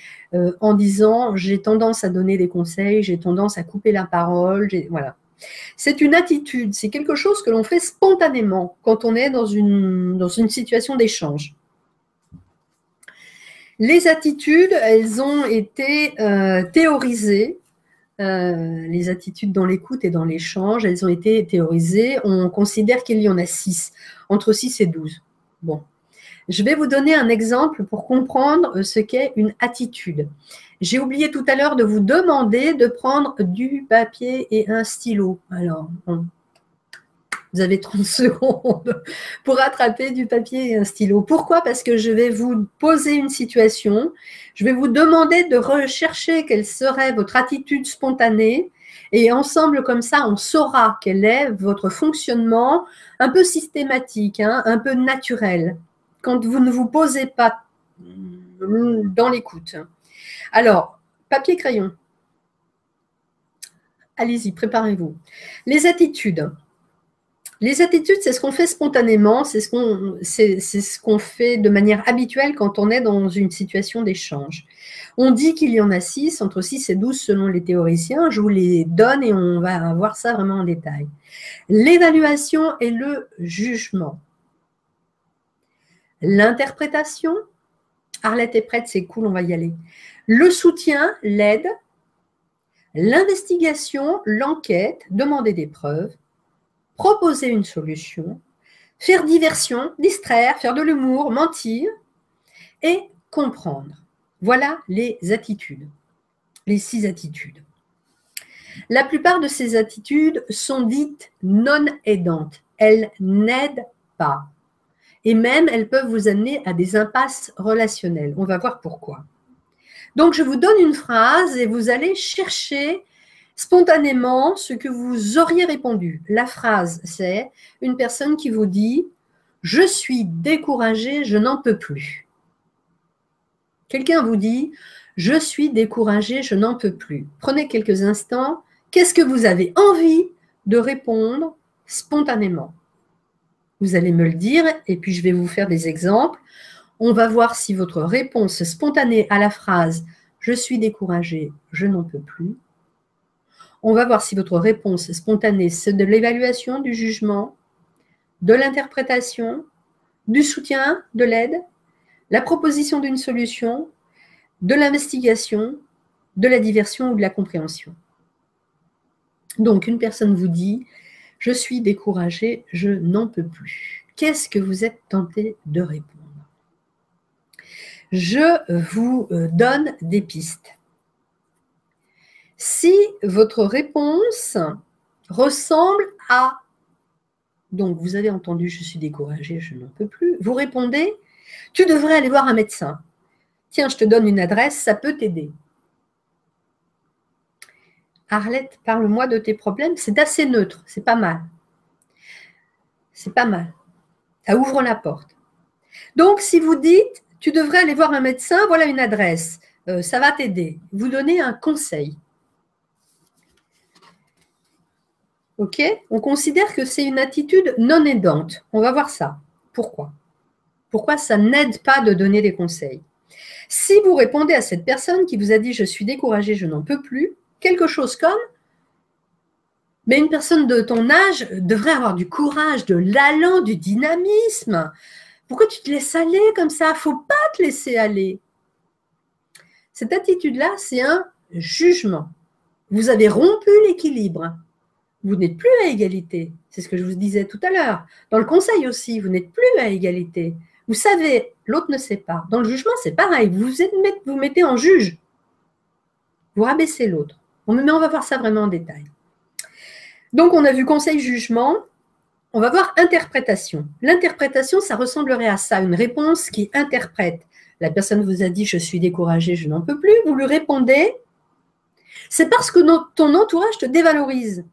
en disant j'ai tendance à donner des conseils, j'ai tendance à couper la parole, voilà. C'est une attitude, c'est quelque chose que l'on fait spontanément quand on est dans une situation d'échange. Les attitudes, elles ont été théorisées. Les attitudes dans l'écoute et dans l'échange, elles ont été théorisées. On considère qu'il y en a 6, entre 6 et 12. Bon, je vais vous donner un exemple pour comprendre ce qu'est une attitude. J'ai oublié tout à l'heure de vous demander de prendre du papier et un stylo. Alors, vous avez 30 secondes pour attraper du papier et un stylo. Pourquoi? Parce que je vais vous poser une situation. Je vais vous demander de rechercher quelle serait votre attitude spontanée. Et ensemble, comme ça, on saura quel est votre fonctionnement un peu systématique, hein, un peu naturel, quand vous ne vous posez pas dans l'écoute. Alors, papier, crayon. Allez-y, préparez-vous. Les attitudes. Les attitudes, c'est ce qu'on fait spontanément, c'est ce qu'on fait de manière habituelle quand on est dans une situation d'échange. On dit qu'il y en a 6, entre 6 et 12 selon les théoriciens. Je vous les donne et on va voir ça vraiment en détail. L'évaluation et le jugement. L'interprétation. Arlette est prête, c'est cool, on va y aller. Le soutien, l'aide. L'investigation, l'enquête, demander des preuves. Proposer une solution, faire diversion, distraire, faire de l'humour, mentir et comprendre. Voilà les attitudes, les 6 attitudes. La plupart de ces attitudes sont dites non aidantes. Elles n'aident pas. Et même, elles peuvent vous amener à des impasses relationnelles. On va voir pourquoi. Donc, je vous donne une phrase et vous allez chercher spontanément ce que vous auriez répondu. La phrase, c'est une personne qui vous dit « Je suis découragée, je n'en peux plus ». Quelqu'un vous dit « Je suis découragée, je n'en peux plus ». Prenez quelques instants. Qu'est-ce que vous avez envie de répondre spontanément? Vous allez me le dire et puis je vais vous faire des exemples. On va voir si votre réponse spontanée à la phrase « Je suis découragée, je n'en peux plus ». On va voir si votre réponse spontanée, c'est de l'évaluation, du jugement, de l'interprétation, du soutien, de l'aide, la proposition d'une solution, de l'investigation, de la diversion ou de la compréhension. Donc, une personne vous dit « Je suis découragée, je n'en peux plus ». Qu'est-ce que vous êtes tenté de répondre? Je vous donne des pistes. Si votre réponse ressemble à, donc vous avez entendu « je suis découragée, je n'en peux plus », vous répondez « tu devrais aller voir un médecin. Tiens, je te donne une adresse, ça peut t'aider. » Arlette, parle-moi de tes problèmes. C'est assez neutre, c'est pas mal. C'est pas mal. Ça ouvre la porte. Donc, si vous dites « tu devrais aller voir un médecin, voilà une adresse, ça va t'aider », vous donnez un conseil. Ok? On considère que c'est une attitude non aidante. On va voir ça. Pourquoi? Pourquoi ça n'aide pas de donner des conseils? Si vous répondez à cette personne qui vous a dit « je suis découragée, je n'en peux plus », quelque chose comme « mais une personne de ton âge devrait avoir du courage, de l'allant, du dynamisme. Pourquoi tu te laisses aller comme ça? Il ne faut pas te laisser aller. » Cette attitude-là, c'est un jugement. Vous avez rompu l'équilibre. Vous n'êtes plus à égalité. C'est ce que je vous disais tout à l'heure. Dans le conseil aussi, vous n'êtes plus à égalité. Vous savez, l'autre ne sait pas. Dans le jugement, c'est pareil. Vous mettez en juge. Vous rabaissez l'autre. Mais on va voir ça vraiment en détail. Donc, on a vu conseil, jugement. On va voir interprétation. L'interprétation, ça ressemblerait à ça. Une réponse qui interprète. La personne vous a dit « je suis découragée, je n'en peux plus ». Vous lui répondez C'est parce que ton entourage te dévalorise.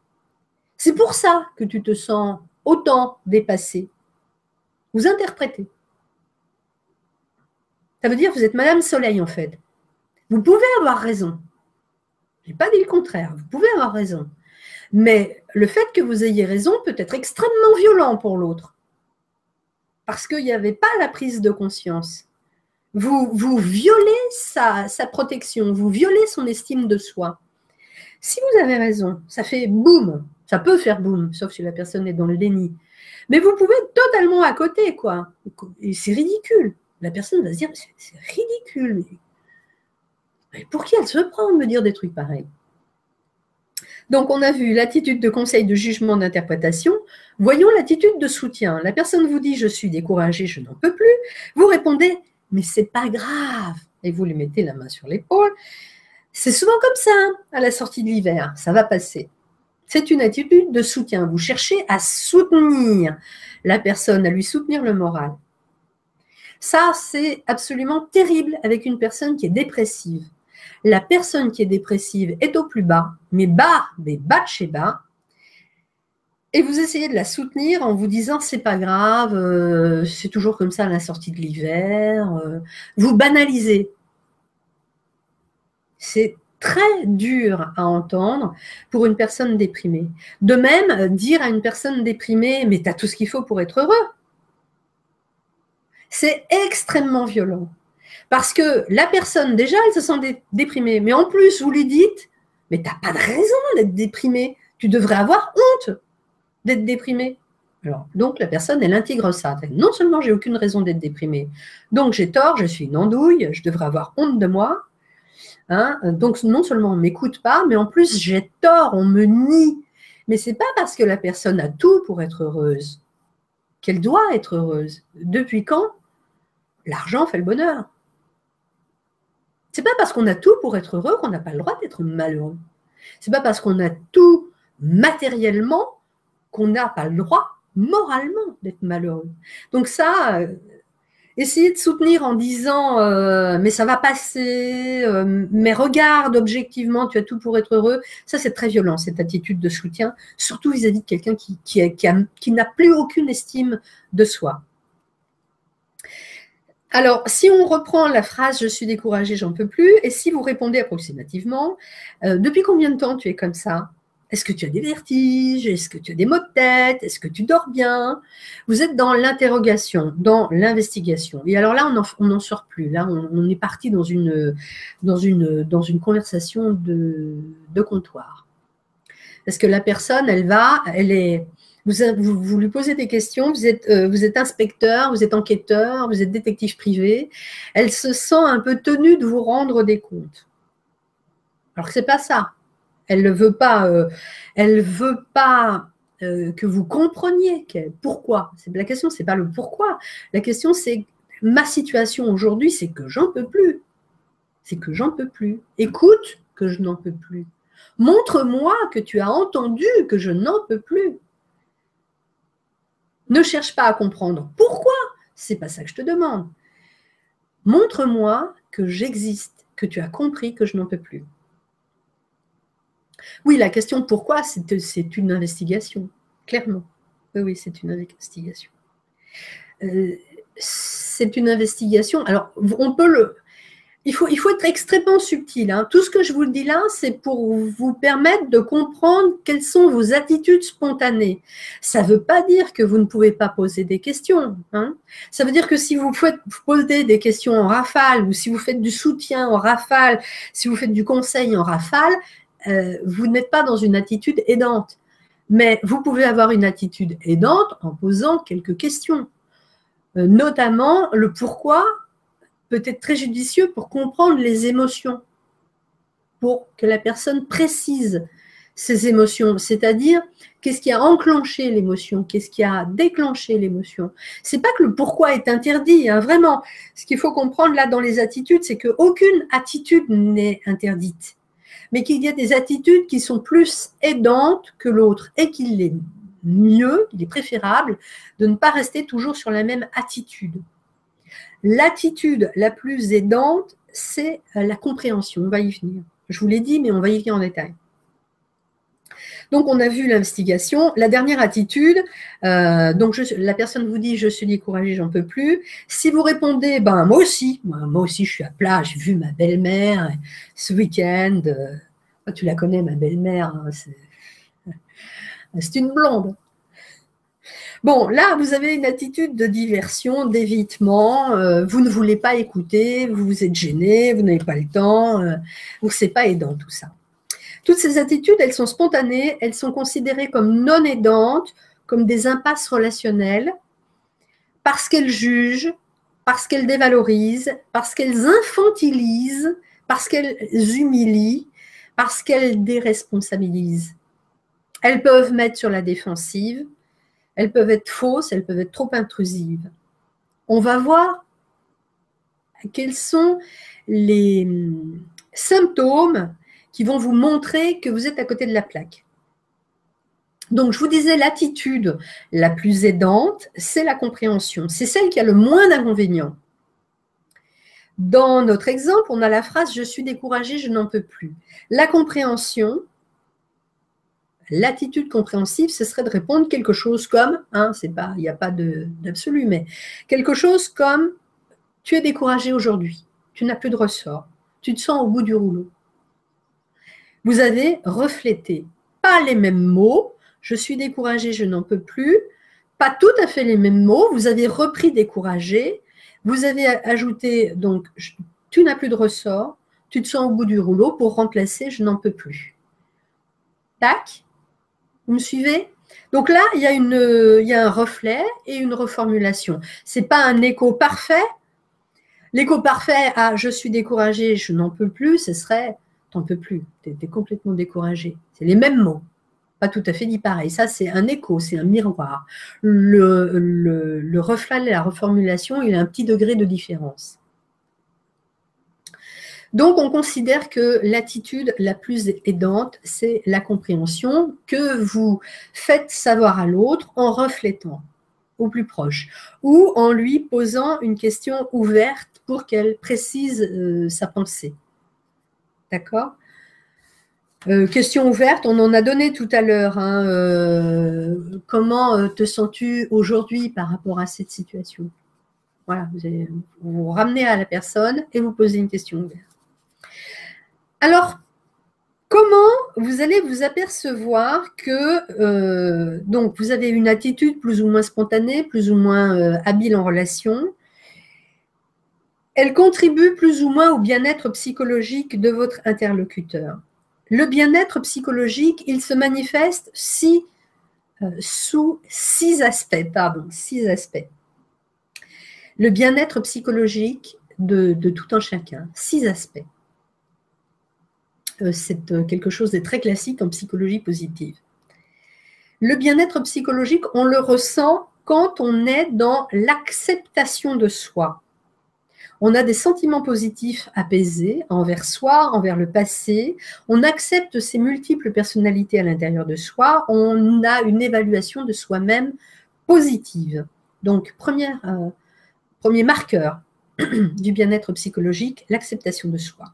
C'est pour ça que tu te sens autant dépassé. Vous interprétez. Ça veut dire que vous êtes Madame Soleil, en fait. Vous pouvez avoir raison. Je n'ai pas dit le contraire. Vous pouvez avoir raison. Mais le fait que vous ayez raison peut être extrêmement violent pour l'autre. Parce qu'il n'y avait pas la prise de conscience. Vous violez sa protection, vous violez son estime de soi. Si vous avez raison, ça fait boum, ça peut faire boum, sauf si la personne est dans le déni. Mais vous pouvez être totalement à côté, quoi. Et c'est ridicule. La personne va se dire, c'est ridicule. Mais pour qui elle se prend de me dire des trucs pareils? Donc, on a vu l'attitude de conseil, de jugement, d'interprétation. Voyons l'attitude de soutien. La personne vous dit « je suis découragée, je n'en peux plus ». Vous répondez « mais c'est pas grave » et vous lui mettez la main sur l'épaule. C'est souvent comme ça, hein, à la sortie de l'hiver, ça va passer. C'est une attitude de soutien. Vous cherchez à soutenir la personne, à lui soutenir le moral. Ça, c'est absolument terrible avec une personne qui est dépressive. La personne qui est dépressive est au plus bas, mais bas, des bas de chez bas, et vous essayez de la soutenir en vous disant c'est pas grave, c'est toujours comme ça à la sortie de l'hiver. Vous banalisez. C'est très dur à entendre pour une personne déprimée. De même, dire à une personne déprimée mais tu as tout ce qu'il faut pour être heureux, c'est extrêmement violent. Parce que la personne, déjà, elle se sent déprimée. Mais en plus, vous lui dites, mais tu n'as pas de raison d'être déprimée. Tu devrais avoir honte d'être déprimée. Alors, donc, la personne, elle intègre ça. Non seulement j'ai aucune raison d'être déprimée, donc j'ai tort, je suis une andouille, je devrais avoir honte de moi. Hein, donc, non seulement on ne m'écoute pas, mais en plus, j'ai tort, on me nie. Mais ce n'est pas parce que la personne a tout pour être heureuse qu'elle doit être heureuse. Depuis quand l'argent fait le bonheur? C'est pas parce qu'on a tout pour être heureux qu'on n'a pas le droit d'être malheureux. C'est pas parce qu'on a tout matériellement qu'on n'a pas le droit moralement d'être malheureux. Donc ça, essayez de soutenir en disant mais ça va passer, mais regarde objectivement, tu as tout pour être heureux. Ça, c'est très violent, cette attitude de soutien, surtout vis-à-vis de quelqu'un qui n'a plus aucune estime de soi. Alors, si on reprend la phrase « je suis découragée, j'en peux plus », et si vous répondez approximativement « depuis combien de temps tu es comme ça ? Est-ce que tu as des vertiges ? Est-ce que tu as des maux de tête ? Est-ce que tu dors bien ?» Vous êtes dans l'interrogation, dans l'investigation. Et alors là, on n'en sort plus. Là, on est parti dans une conversation de comptoir. Parce que la personne, vous lui posez des questions, vous êtes inspecteur, vous êtes enquêteur, vous êtes détective privé. Elle se sent un peu tenue de vous rendre des comptes. Alors que ce n'est pas ça. Elle ne veut pas, que vous compreniez pourquoi. La question, ce n'est pas le pourquoi. La question, c'est ma situation aujourd'hui, c'est que j'en peux plus. C'est que j'en peux plus. Écoute que je n'en peux plus. Montre-moi que tu as entendu que je n'en peux plus. Ne cherche pas à comprendre pourquoi, c'est pas ça que je te demande. Montre-moi que j'existe, que tu as compris que je n'en peux plus. Oui, la question pourquoi, c'est une investigation, clairement. Oui, c'est une investigation. C'est une investigation. Alors, il faut être extrêmement subtil. Hein. Tout ce que je vous dis là, c'est pour vous permettre de comprendre quelles sont vos attitudes spontanées. Ça ne veut pas dire que vous ne pouvez pas poser des questions. Hein. Ça veut dire que si vous posez des questions en rafale, ou si vous faites du soutien en rafale, si vous faites du conseil en rafale, vous n'êtes pas dans une attitude aidante. Mais vous pouvez avoir une attitude aidante en posant quelques questions. Notamment le pourquoi peut être très judicieux pour comprendre les émotions, pour que la personne précise ses émotions, c'est-à-dire qu'est-ce qui a enclenché l'émotion, qu'est-ce qui a déclenché l'émotion. C'est pas que le pourquoi est interdit, hein, vraiment. Ce qu'il faut comprendre là dans les attitudes, c'est qu'aucune attitude n'est interdite, mais qu'il y a des attitudes qui sont plus aidantes que l'autre et qu'il est mieux, il est préférable de ne pas rester toujours sur la même attitude. L'attitude la plus aidante, c'est la compréhension. On va y venir. Je vous l'ai dit, mais on va y venir en détail. Donc, on a vu l'investigation. La dernière attitude, donc la personne vous dit « je suis découragée, j'en peux plus ». Si vous répondez « ben moi aussi, je suis à plat, j'ai vu ma belle-mère ce week-end tu la connais, ma belle-mère, hein, c'est une blonde ». Bon, là, vous avez une attitude de diversion, d'évitement, vous ne voulez pas écouter, vous vous êtes gêné, vous n'avez pas le temps, donc c'est pas aidant tout ça. Toutes ces attitudes, elles sont spontanées, elles sont considérées comme non aidantes, comme des impasses relationnelles, parce qu'elles jugent, parce qu'elles dévalorisent, parce qu'elles infantilisent, parce qu'elles humilient, parce qu'elles déresponsabilisent. Elles peuvent mettre sur la défensive, elles peuvent être fausses, elles peuvent être trop intrusives. On va voir quels sont les symptômes qui vont vous montrer que vous êtes à côté de la plaque. Donc, je vous disais, l'attitude la plus aidante, c'est la compréhension. C'est celle qui a le moins d'inconvénients. Dans notre exemple, on a la phrase « je suis découragée, je n'en peux plus ». La compréhension, l'attitude compréhensive, ce serait de répondre quelque chose comme, il n'y a pas d'absolu, mais quelque chose comme « tu es découragé aujourd'hui, tu n'as plus de ressort, tu te sens au bout du rouleau ». Vous avez reflété, pas les mêmes mots, je suis découragée, je n'en peux plus, pas tout à fait les mêmes mots, vous avez repris découragé, vous avez ajouté donc tu n'as plus de ressort, tu te sens au bout du rouleau pour remplacer je n'en peux plus. Tac, vous me suivez? Donc là, il y a un reflet et une reformulation. Ce n'est pas un écho parfait. L'écho parfait à je suis découragée, je n'en peux plus, ce serait t'en peux plus, tu es complètement découragé. C'est les mêmes mots, pas tout à fait dit pareil. Ça, c'est un écho, c'est un miroir. Le reflet, la reformulation, il a un petit degré de différence. Donc, on considère que l'attitude la plus aidante, c'est la compréhension que vous faites savoir à l'autre en reflétant au plus proche ou en lui posant une question ouverte pour qu'elle précise sa pensée. D'accord? Question ouverte, on en a donné tout à l'heure. Comment te sens-tu aujourd'hui par rapport à cette situation? Voilà, vous vous ramenez à la personne et vous posez une question ouverte. Alors, comment vous allez vous apercevoir que donc vous avez une attitude plus ou moins spontanée, plus ou moins habile en relation? Elle contribue plus ou moins au bien-être psychologique de votre interlocuteur. Le bien-être psychologique, il se manifeste sous 6 aspects. Le bien-être psychologique de tout un chacun, 6 aspects. C'est quelque chose de très classique en psychologie positive. Le bien-être psychologique, on le ressent quand on est dans l'acceptation de soi. On a des sentiments positifs apaisés envers soi, envers le passé. On accepte ses multiples personnalités à l'intérieur de soi. On a une évaluation de soi-même positive. Donc, premier marqueur du bien-être psychologique, l'acceptation de soi.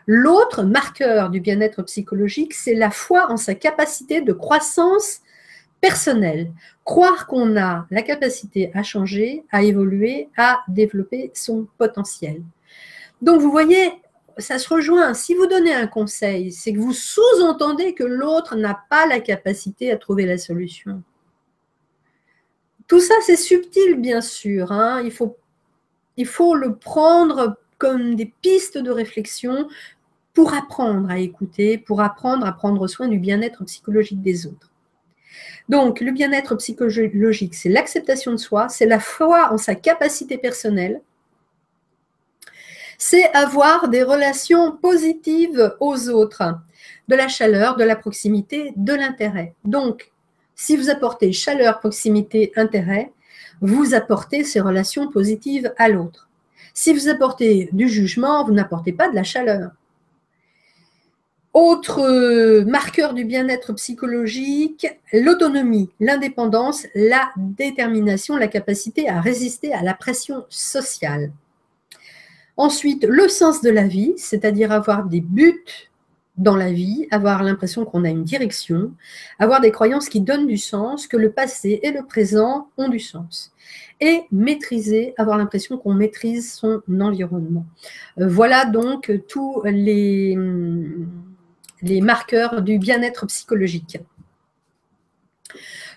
L'autre marqueur du bien-être psychologique, c'est la foi en sa capacité de croissance personnelle. Croire qu'on a la capacité à changer, à évoluer, à développer son potentiel. Donc, vous voyez, ça se rejoint. Si vous donnez un conseil, c'est que vous sous-entendez que l'autre n'a pas la capacité à trouver la solution. Tout ça, c'est subtil, bien sûr. Il faut le prendre comme des pistes de réflexion pour apprendre à écouter, pour apprendre à prendre soin du bien-être psychologique des autres. Donc, le bien-être psychologique, c'est l'acceptation de soi, c'est la foi en sa capacité personnelle, c'est avoir des relations positives aux autres, de la chaleur, de la proximité, de l'intérêt. Donc, si vous apportez chaleur, proximité, intérêt, vous apportez ces relations positives à l'autre. Si vous apportez du jugement, vous n'apportez pas de la chaleur. Autre marqueur du bien-être psychologique, l'autonomie, l'indépendance, la détermination, la capacité à résister à la pression sociale. Ensuite, le sens de la vie, c'est-à-dire avoir des buts dans la vie, avoir l'impression qu'on a une direction, avoir des croyances qui donnent du sens, que le passé et le présent ont du sens. Et maîtriser, avoir l'impression qu'on maîtrise son environnement. Voilà donc tous les marqueurs du bien-être psychologique.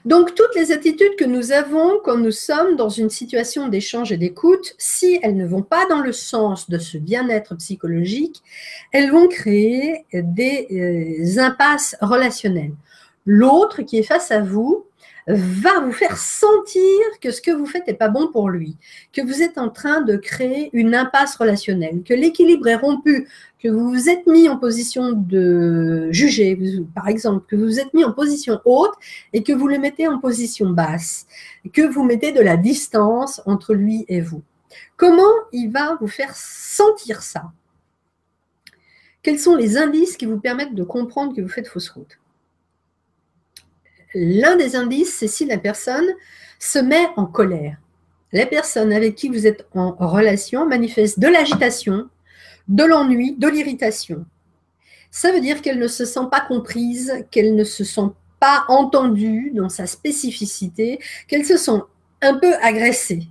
Donc, toutes les attitudes que nous avons quand nous sommes dans une situation d'échange et d'écoute, si elles ne vont pas dans le sens de ce bien-être psychologique, elles vont créer des impasses relationnelles. L'autre qui est face à vous va vous faire sentir que ce que vous faites n'est pas bon pour lui, que vous êtes en train de créer une impasse relationnelle, que l'équilibre est rompu, que vous vous êtes mis en position de juger, par exemple, que vous vous êtes mis en position haute et que vous le mettez en position basse, que vous mettez de la distance entre lui et vous. Comment il va vous faire sentir ça? Quels sont les indices qui vous permettent de comprendre que vous faites fausse route? L'un des indices, c'est si la personne se met en colère. La personne avec qui vous êtes en relation manifeste de l'agitation, de l'ennui, de l'irritation. Ça veut dire qu'elle ne se sent pas comprise, qu'elle ne se sent pas entendue dans sa spécificité, qu'elle se sent un peu agressée.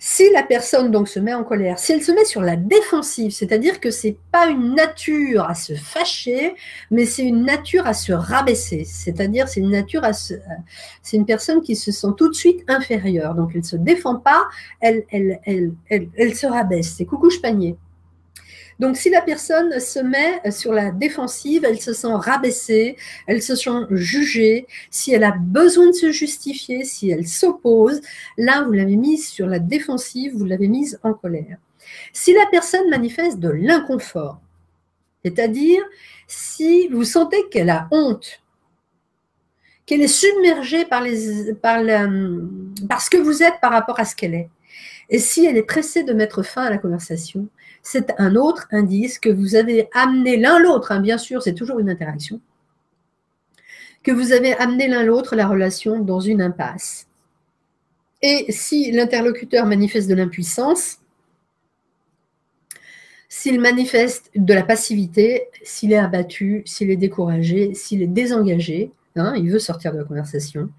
Si la personne donc se met en colère, si elle se met sur la défensive, c'est-à-dire que ce n'est pas une nature à se fâcher, mais c'est une nature à se rabaisser, c'est-à-dire c'est une personne qui se sent tout de suite inférieure, donc elle ne se défend pas, elle se rabaisse, c'est coucou panier. Donc, si la personne se met sur la défensive, elle se sent rabaissée, elle se sent jugée. Si elle a besoin de se justifier, si elle s'oppose, là, vous l'avez mise sur la défensive, vous l'avez mise en colère. Si la personne manifeste de l'inconfort, c'est-à-dire si vous sentez qu'elle a honte, qu'elle est submergée par ce que vous êtes par rapport à ce qu'elle est, et si elle est pressée de mettre fin à la conversation, c'est un autre indice que vous avez amené l'un l'autre, hein, bien sûr, c'est toujours une interaction, que vous avez amené l'un l'autre la relation dans une impasse. Et si l'interlocuteur manifeste de l'impuissance, s'il manifeste de la passivité, s'il est abattu, s'il est découragé, s'il est désengagé, hein, il veut sortir de la conversation,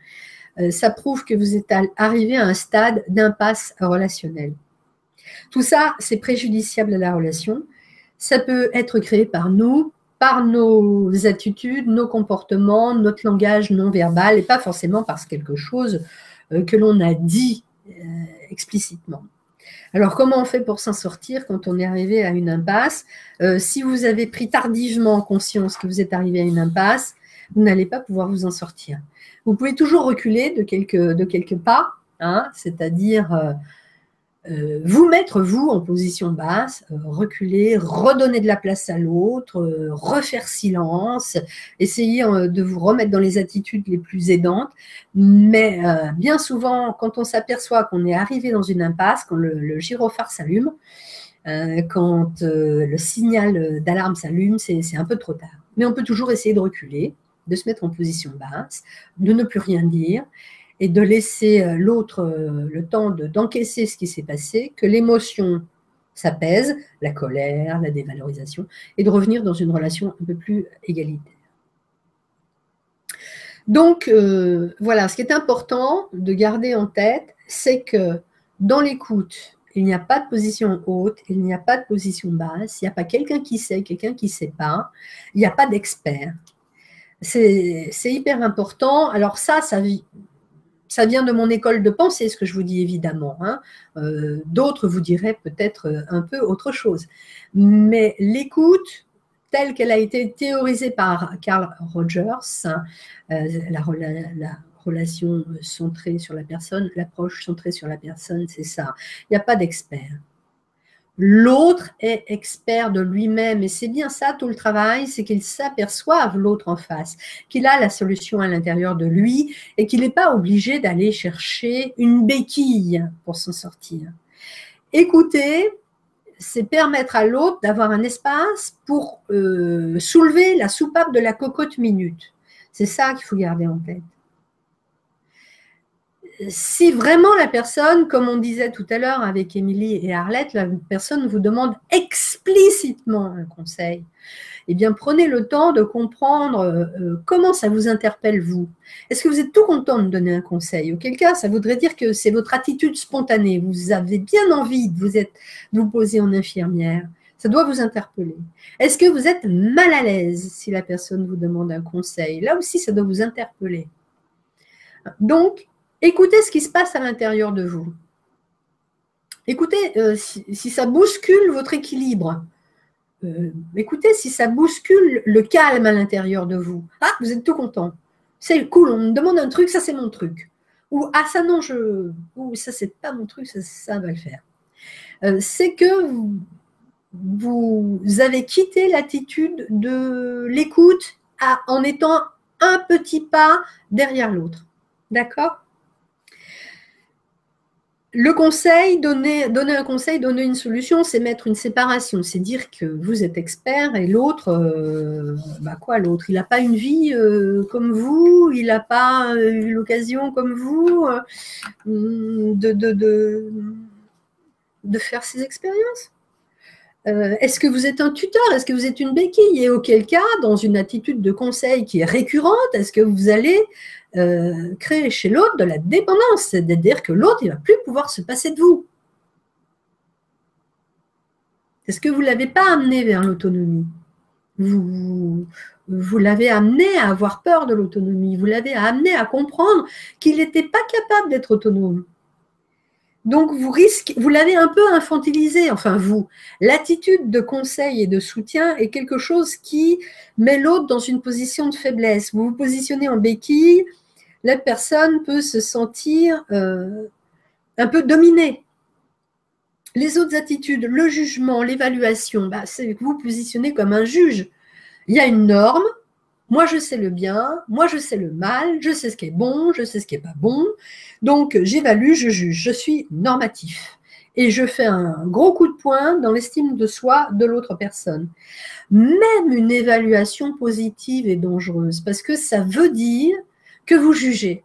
ça prouve que vous êtes arrivé à un stade d'impasse relationnelle. Tout ça, c'est préjudiciable à la relation. Ça peut être créé par nous, par nos attitudes, nos comportements, notre langage non verbal, et pas forcément par quelque chose que l'on a dit explicitement. Alors, comment on fait pour s'en sortir quand on est arrivé à une impasse? Si vous avez pris tardivement conscience que vous êtes arrivé à une impasse, vous n'allez pas pouvoir vous en sortir. Vous pouvez toujours reculer de quelques pas, hein, c'est-à-dire vous mettre, vous, en position basse, reculer, redonner de la place à l'autre, refaire silence, essayer de vous remettre dans les attitudes les plus aidantes. Mais bien souvent, quand on s'aperçoit qu'on est arrivé dans une impasse, quand le gyrophare s'allume, quand le signal d'alarme s'allume, c'est un peu trop tard. Mais on peut toujours essayer de reculer, de se mettre en position basse, de ne plus rien dire, et de laisser l'autre le temps d'encaisser ce qui s'est passé, que l'émotion s'apaise, la colère, la dévalorisation, et de revenir dans une relation un peu plus égalitaire. Donc, voilà, ce qui est important de garder en tête, c'est que dans l'écoute, il n'y a pas de position haute, il n'y a pas de position basse, il n'y a pas quelqu'un qui sait, quelqu'un qui ne sait pas, il n'y a pas d'expert. C'est hyper important. Alors ça vient de mon école de pensée, ce que je vous dis évidemment. Hein. D'autres vous diraient peut-être un peu autre chose. Mais l'écoute, telle qu'elle a été théorisée par Carl Rogers, la relation centrée sur la personne, l'approche centrée sur la personne, c'est ça. Il n'y a pas d'expert. L'autre est expert de lui-même et c'est bien ça tout le travail, c'est qu'il s'aperçoive l'autre en face, qu'il a la solution à l'intérieur de lui et qu'il n'est pas obligé d'aller chercher une béquille pour s'en sortir. Écouter, c'est permettre à l'autre d'avoir un espace pour soulever la soupape de la cocotte minute. C'est ça qu'il faut garder en tête. si vraiment la personne, comme on disait tout à l'heure avec Émilie et Arlette, la personne vous demande explicitement un conseil, eh bien, prenez le temps de comprendre comment ça vous interpelle, vous. Est-ce que vous êtes tout content de donner un conseil? Auquel cas, ça voudrait dire que c'est votre attitude spontanée. Vous avez bien envie de vous poser en infirmière. Ça doit vous interpeller. Est-ce que vous êtes mal à l'aise si la personne vous demande un conseil? Là aussi, ça doit vous interpeller. Donc, écoutez ce qui se passe à l'intérieur de vous. Écoutez si ça bouscule votre équilibre. Écoutez si ça bouscule le calme à l'intérieur de vous. Ah, vous êtes tout content. C'est cool, on me demande un truc, ça c'est mon truc. Ou ah ça non, ou ça c'est pas mon truc, ça va le faire. C'est que vous avez quitté l'attitude de l'écoute en étant un petit pas derrière l'autre. D'accord? Le conseil, donner un conseil, donner une solution, c'est mettre une séparation. C'est dire que vous êtes expert et l'autre, l'autre, il n'a pas une vie comme vous, il n'a pas eu l'occasion comme vous de faire ses expériences. Est-ce que vous êtes un tuteur? Est-ce que vous êtes une béquille? Et auquel cas, dans une attitude de conseil qui est récurrente, est-ce que vous allez créer chez l'autre de la dépendance? C'est-à-dire que l'autre, il ne va plus pouvoir se passer de vous. Est-ce que vous ne l'avez pas amené vers l'autonomie? Vous l'avez amené à avoir peur de l'autonomie. Vous l'avez amené à comprendre qu'il n'était pas capable d'être autonome. Donc, vous l'avez un peu infantilisé, enfin vous. L'attitude de conseil et de soutien est quelque chose qui met l'autre dans une position de faiblesse. Vous vous positionnez en béquille, la personne peut se sentir un peu dominée. Les autres attitudes, le jugement, l'évaluation, c'est que vous positionnez comme un juge. Il y a une norme, moi je sais le bien, moi je sais le mal, je sais ce qui est bon, je sais ce qui n'est pas bon. Donc j'évalue, je juge, je suis normatif. Et je fais un gros coup de poing dans l'estime de soi de l'autre personne. Même une évaluation positive est dangereuse parce que ça veut dire que vous jugez.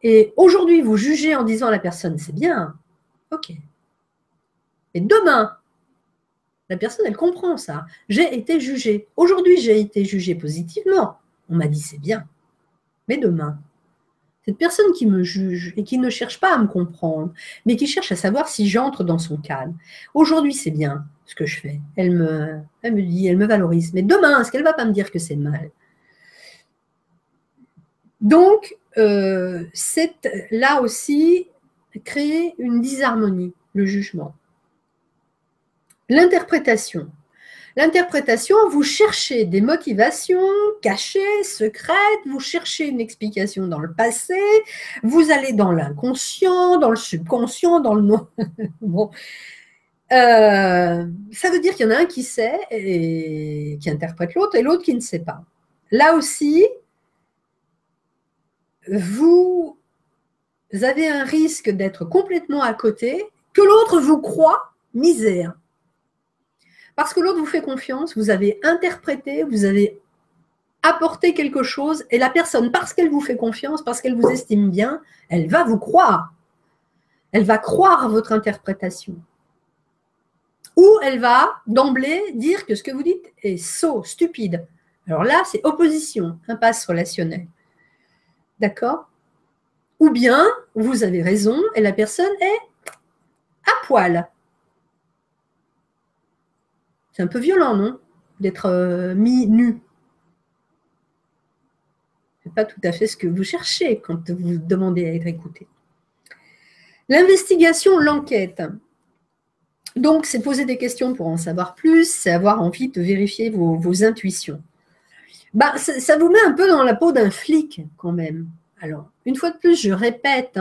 Et aujourd'hui, vous jugez en disant à la personne, c'est bien, ok. Et demain, la personne, elle comprend ça. J'ai été jugée. Aujourd'hui, j'ai été jugée positivement. On m'a dit, c'est bien. Mais demain, cette personne qui me juge et qui ne cherche pas à me comprendre, mais qui cherche à savoir si j'entre dans son cadre. Aujourd'hui, c'est bien ce que je fais. Elle me dit, elle me valorise. Mais demain, est-ce qu'elle ne va pas me dire que c'est mal? Donc, c'est là aussi créer une disharmonie, le jugement. L'interprétation. L'interprétation, vous cherchez des motivations cachées, secrètes, vous cherchez une explication dans le passé, vous allez dans l'inconscient, dans le subconscient, dans le non. Bon. Ça veut dire qu'il y en a un qui sait et qui interprète l'autre et l'autre qui ne sait pas. Là aussi, vous avez un risque d'être complètement à côté, que l'autre vous croit misère. Parce que l'autre vous fait confiance, vous avez interprété, vous avez apporté quelque chose et la personne, parce qu'elle vous fait confiance, parce qu'elle vous estime bien, elle va vous croire. Elle va croire à votre interprétation. Ou elle va d'emblée dire que ce que vous dites est sot, stupide. Alors là, c'est opposition, impasse relationnelle. D'accord? Ou bien, vous avez raison et la personne est à poil. C'est un peu violent, non? D'être mis nu. Ce n'est pas tout à fait ce que vous cherchez quand vous demandez à être écouté. L'investigation, l'enquête. Donc, c'est poser des questions pour en savoir plus, c'est avoir envie de vérifier vos intuitions. Ça vous met un peu dans la peau d'un flic quand même. Alors, une fois de plus, je répète,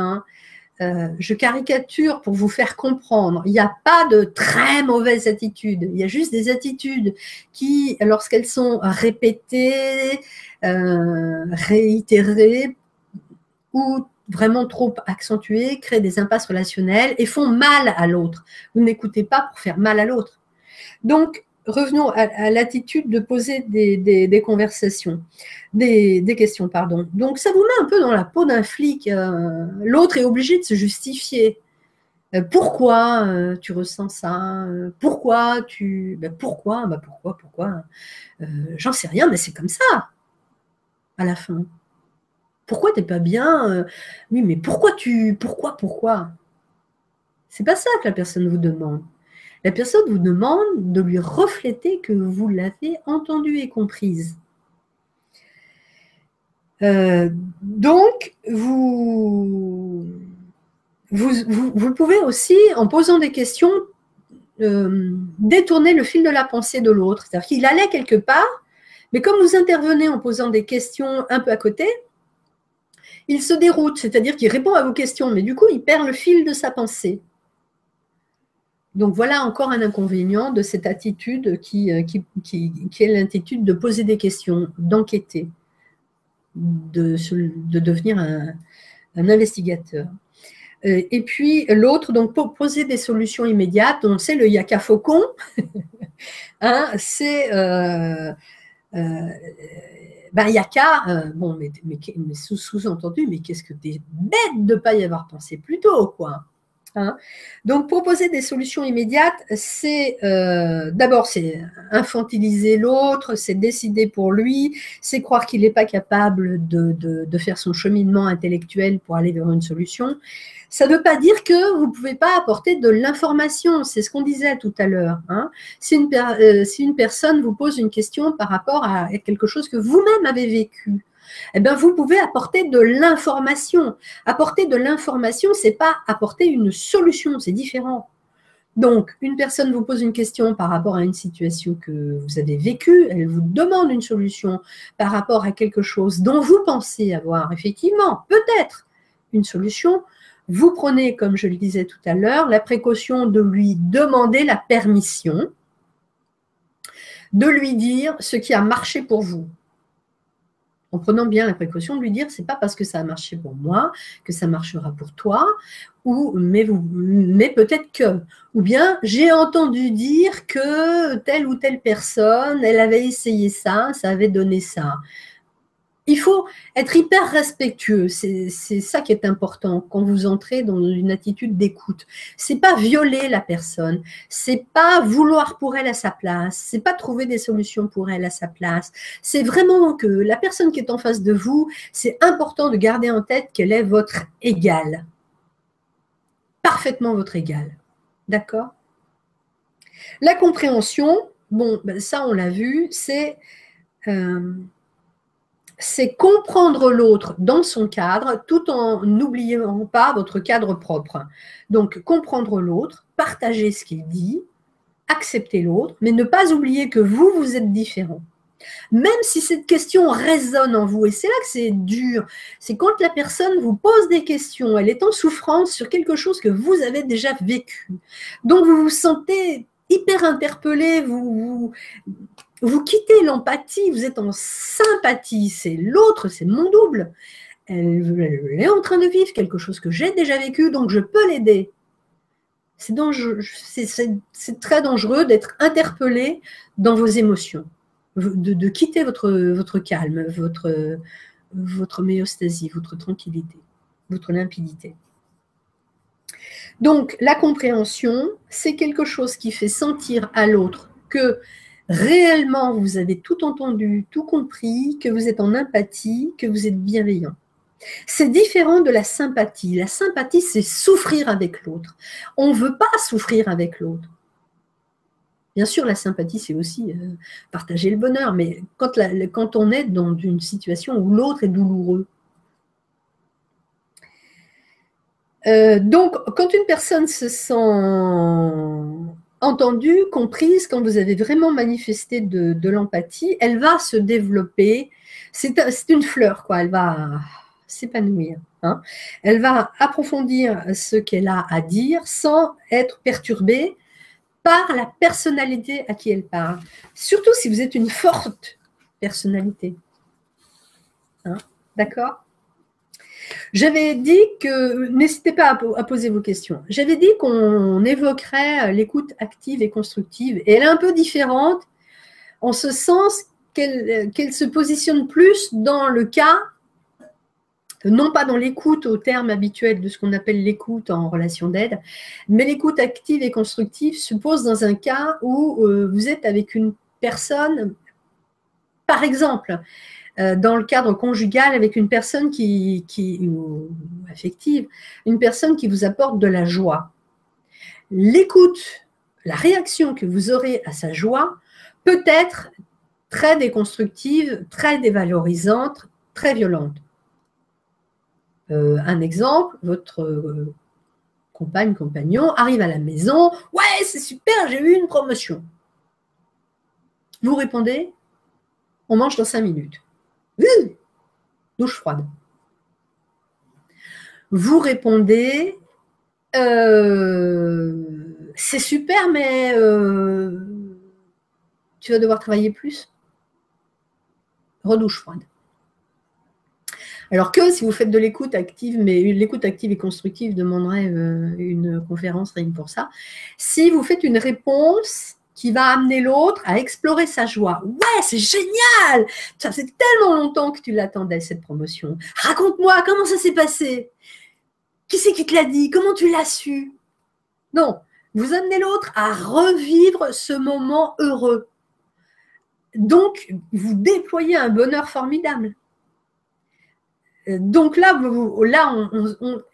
je caricature pour vous faire comprendre. Il n'y a pas de très mauvaises attitudes. Il y a juste des attitudes qui, lorsqu'elles sont répétées, réitérées ou vraiment trop accentuées, créent des impasses relationnelles et font mal à l'autre. Vous n'écoutez pas pour faire mal à l'autre. Donc, revenons à l'attitude de poser des conversations, des questions, pardon. Donc, ça vous met un peu dans la peau d'un flic. L'autre est obligé de se justifier. Pourquoi tu ressens ça? Pourquoi tu... Ben, pourquoi? Ben, pourquoi? J'en sais rien, mais c'est comme ça, à la fin. Pourquoi t'es pas bien? Oui, mais pourquoi? C'est pas ça que la personne vous demande. La personne vous demande de lui refléter que vous l'avez entendue et comprise. Donc, vous pouvez aussi, en posant des questions, détourner le fil de la pensée de l'autre. C'est-à-dire qu'il allait quelque part, mais comme vous intervenez en posant des questions un peu à côté, il se déroute, c'est-à-dire qu'il répond à vos questions, mais du coup, il perd le fil de sa pensée. Donc voilà encore un inconvénient de cette attitude qui est l'attitude de poser des questions, d'enquêter, de devenir un investigateur. Et puis l'autre, donc pour poser des solutions immédiates, on sait le yaka faucon, hein, c'est yaka, bon, mais sous-entendu, mais qu'est-ce que t'es bête de ne pas y avoir pensé plus tôt, quoi. Hein. Donc, proposer des solutions immédiates, c'est d'abord, c'est infantiliser l'autre, c'est décider pour lui, c'est croire qu'il n'est pas capable de faire son cheminement intellectuel pour aller vers une solution. Ça ne veut pas dire que vous ne pouvez pas apporter de l'information, c'est ce qu'on disait tout à l'heure. Hein. Si une personne vous pose une question par rapport à quelque chose que vous-même avez vécu, eh bien, vous pouvez apporter de l'information. Apporter de l'information, ce n'est pas apporter une solution, c'est différent. Donc, une personne vous pose une question par rapport à une situation que vous avez vécue, elle vous demande une solution par rapport à quelque chose dont vous pensez avoir effectivement, peut-être, une solution. Vous prenez, comme je le disais tout à l'heure, la précaution de lui demander la permission, de lui dire ce qui a marché pour vous. En prenant bien la précaution de lui dire, c'est pas parce que ça a marché pour moi que ça marchera pour toi, mais peut-être que. Ou bien, j'ai entendu dire que telle ou telle personne, elle avait essayé ça, ça avait donné ça. Il faut être hyper respectueux, c'est ça qui est important quand vous entrez dans une attitude d'écoute. C'est pas violer la personne, c'est pas vouloir pour elle à sa place, c'est pas trouver des solutions pour elle à sa place. C'est vraiment que la personne qui est en face de vous, c'est important de garder en tête qu'elle est votre égale, parfaitement votre égale. D'accord? La compréhension, bon, ça on l'a vu, c'est comprendre l'autre dans son cadre tout en n'oubliant pas votre cadre propre. Donc, comprendre l'autre, partager ce qu'il dit, accepter l'autre, mais ne pas oublier que vous, vous êtes différent. Même si cette question résonne en vous, et c'est là que c'est dur, c'est quand la personne vous pose des questions, elle est en souffrance sur quelque chose que vous avez déjà vécu. Donc, vous vous sentez hyper interpellé, vous quittez l'empathie, vous êtes en sympathie, c'est l'autre, c'est mon double. Elle est en train de vivre quelque chose que j'ai déjà vécu, donc je peux l'aider. C'est très dangereux d'être interpellé dans vos émotions, de quitter votre calme, votre méostasie, votre tranquillité, votre limpidité. Donc, la compréhension, c'est quelque chose qui fait sentir à l'autre que réellement, vous avez tout entendu, tout compris, que vous êtes en empathie, que vous êtes bienveillant. C'est différent de la sympathie. La sympathie, c'est souffrir avec l'autre. On ne veut pas souffrir avec l'autre. Bien sûr, la sympathie, c'est aussi partager le bonheur, mais quand on est dans une situation où l'autre est douloureux. Donc, quand une personne se sent entendue, comprise, quand vous avez vraiment manifesté de l'empathie, elle va se développer. C'est une fleur, quoi. Elle va s'épanouir. Hein. Elle va approfondir ce qu'elle a à dire sans être perturbée par la personnalité à qui elle parle. Surtout si vous êtes une forte personnalité. Hein. D'accord ? J'avais dit que, n'hésitez pas à poser vos questions, j'avais dit qu'on évoquerait l'écoute active et constructive, et elle est un peu différente en ce sens qu'elle se positionne plus dans le cas, non pas dans l'écoute au terme habituel de ce qu'on appelle l'écoute en relation d'aide, mais l'écoute active et constructive se pose dans un cas où vous êtes avec une personne, par exemple, dans le cadre conjugal, avec une personne ou affective, une personne qui vous apporte de la joie. L'écoute, la réaction que vous aurez à sa joie peut être très déconstructive, très dévalorisante, très violente. Un exemple, votre compagne, compagnon arrive à la maison, « Ouais, c'est super, j'ai eu une promotion. » Vous répondez, « On mange dans 5 minutes. » Douche froide. Vous répondez, « C'est super, mais tu vas devoir travailler plus. » Redouche froide. Alors que si vous faites de l'écoute active, mais l'écoute active et constructive demanderait une conférence rien que pour ça, si vous faites une réponse qui va amener l'autre à explorer sa joie. Ouais, c'est génial! Ça fait tellement longtemps que tu l'attendais, cette promotion. Raconte-moi, comment ça s'est passé? Qui c'est qui te l'a dit? Comment tu l'as su? Non, vous amenez l'autre à revivre ce moment heureux. Donc, vous déployez un bonheur formidable. Donc là,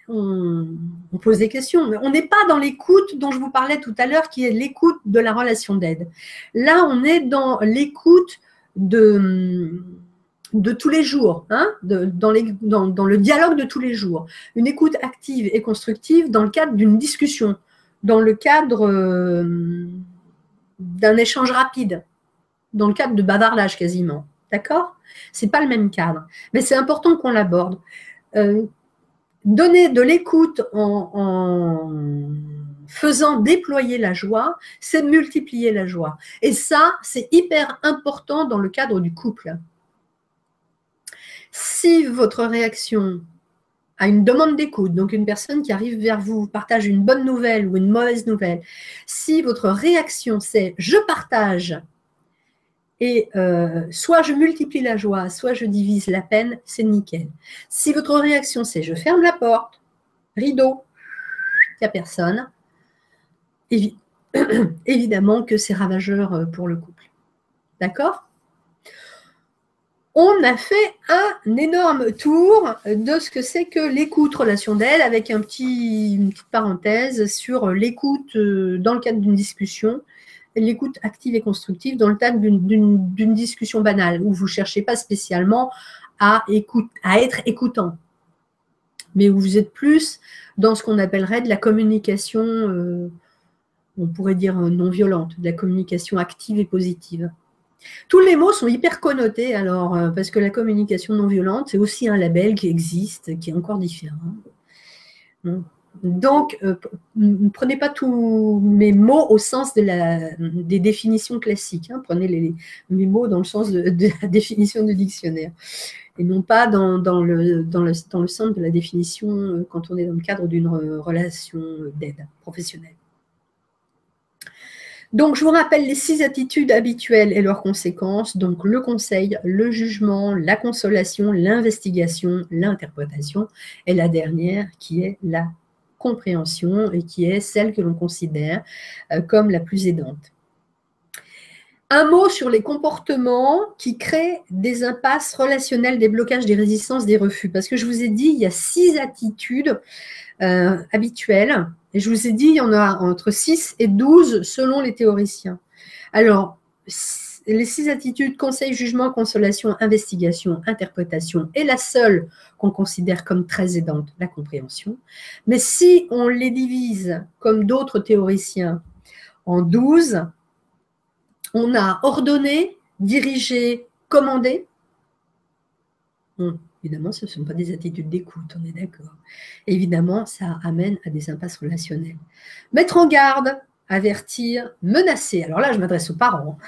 on pose des questions, mais on n'est pas dans l'écoute dont je vous parlais tout à l'heure, qui est l'écoute de la relation d'aide. Là, on est dans l'écoute de tous les jours, hein, dans le dialogue de tous les jours. Une écoute active et constructive dans le cadre d'une discussion, dans le cadre d'un échange rapide, dans le cadre de bavardage quasiment. D'accord ? Ce n'est pas le même cadre, mais c'est important qu'on l'aborde. Donner de l'écoute en faisant déployer la joie, c'est multiplier la joie. Et ça, c'est hyper important dans le cadre du couple. Si votre réaction à une demande d'écoute, donc une personne qui arrive vers vous, partage une bonne nouvelle ou une mauvaise nouvelle, si votre réaction c'est « je partage », et soit je multiplie la joie, soit je divise la peine, c'est nickel. Si votre réaction c'est je ferme la porte, rideau, il n'y a personne, évidemment que c'est ravageur pour le couple. D'accord ? On a fait un énorme tour de ce que c'est que l'écoute relation d'aide, avec une petite parenthèse sur l'écoute dans le cadre d'une discussion, l'écoute active et constructive dans le cadre d'une discussion banale, où vous ne cherchez pas spécialement à être écoutant, mais où vous êtes plus dans ce qu'on appellerait de la communication, on pourrait dire non violente, de la communication active et positive. Tous les mots sont hyper connotés, alors, parce que la communication non violente, c'est aussi un label qui existe, qui est encore différent. Donc, ne prenez pas tous mes mots au sens des définitions classiques. Hein. Prenez mes mots dans le sens de la définition du dictionnaire. Et non pas dans le sens de la définition quand on est dans le cadre d'une relation d'aide professionnelle. Donc, je vous rappelle les 6 attitudes habituelles et leurs conséquences. Donc, le conseil, le jugement, la consolation, l'investigation, l'interprétation. Et la dernière qui est la compréhension et qui est celle que l'on considère comme la plus aidante. Un mot sur les comportements qui créent des impasses relationnelles, des blocages, des résistances, des refus. Parce que je vous ai dit, il y a 6 attitudes habituelles. Et je vous ai dit, il y en a entre 6 et 12 selon les théoriciens. Alors, les 6 attitudes, conseil, jugement, consolation, investigation, interprétation, est la seule qu'on considère comme très aidante, la compréhension. Mais si on les divise, comme d'autres théoriciens, en 12, on a ordonné, dirigé, commandé. Bon, évidemment, ce ne sont pas des attitudes d'écoute, on est d'accord. Évidemment, ça amène à des impasses relationnelles. Mettre en garde, avertir, menacer. Alors là, je m'adresse aux parents.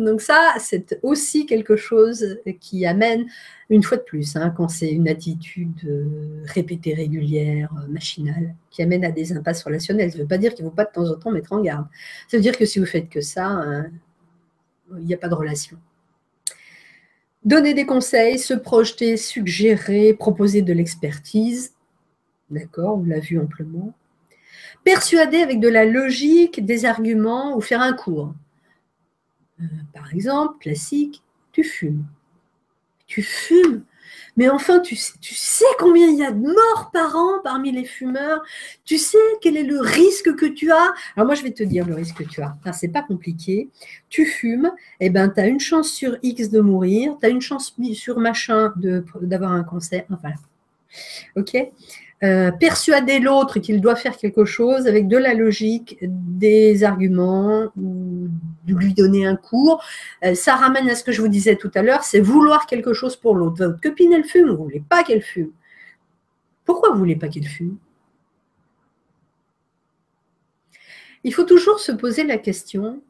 Donc ça, c'est aussi quelque chose qui amène, une fois de plus, hein, quand c'est une attitude répétée, régulière, machinale, qui amène à des impasses relationnelles. Ça ne veut pas dire qu'il ne faut pas de temps en temps mettre en garde. Ça veut dire que si vous faites que ça, hein, il n'y a pas de relation. Donner des conseils, se projeter, suggérer, proposer de l'expertise. D'accord, on l'a vu amplement. Persuader avec de la logique, des arguments ou faire un cours. Par exemple, classique, tu fumes. Tu fumes. Mais enfin, tu sais combien il y a de morts par an parmi les fumeurs. Tu sais quel est le risque que tu as. Alors moi, je vais te dire le risque que tu as. Ce n'est pas compliqué. Tu fumes, eh ben, tu as une chance sur X de mourir, tu as une chance sur machin d'avoir un cancer. Enfin, voilà. OK. Persuader l'autre qu'il doit faire quelque chose avec de la logique, des arguments, ou lui donner un cours. Ça ramène à ce que je vous disais tout à l'heure, c'est vouloir quelque chose pour l'autre. Votre copine, elle fume, vous ne voulez pas qu'elle fume. Pourquoi vous ne voulez pas qu'elle fume? Il faut toujours se poser la question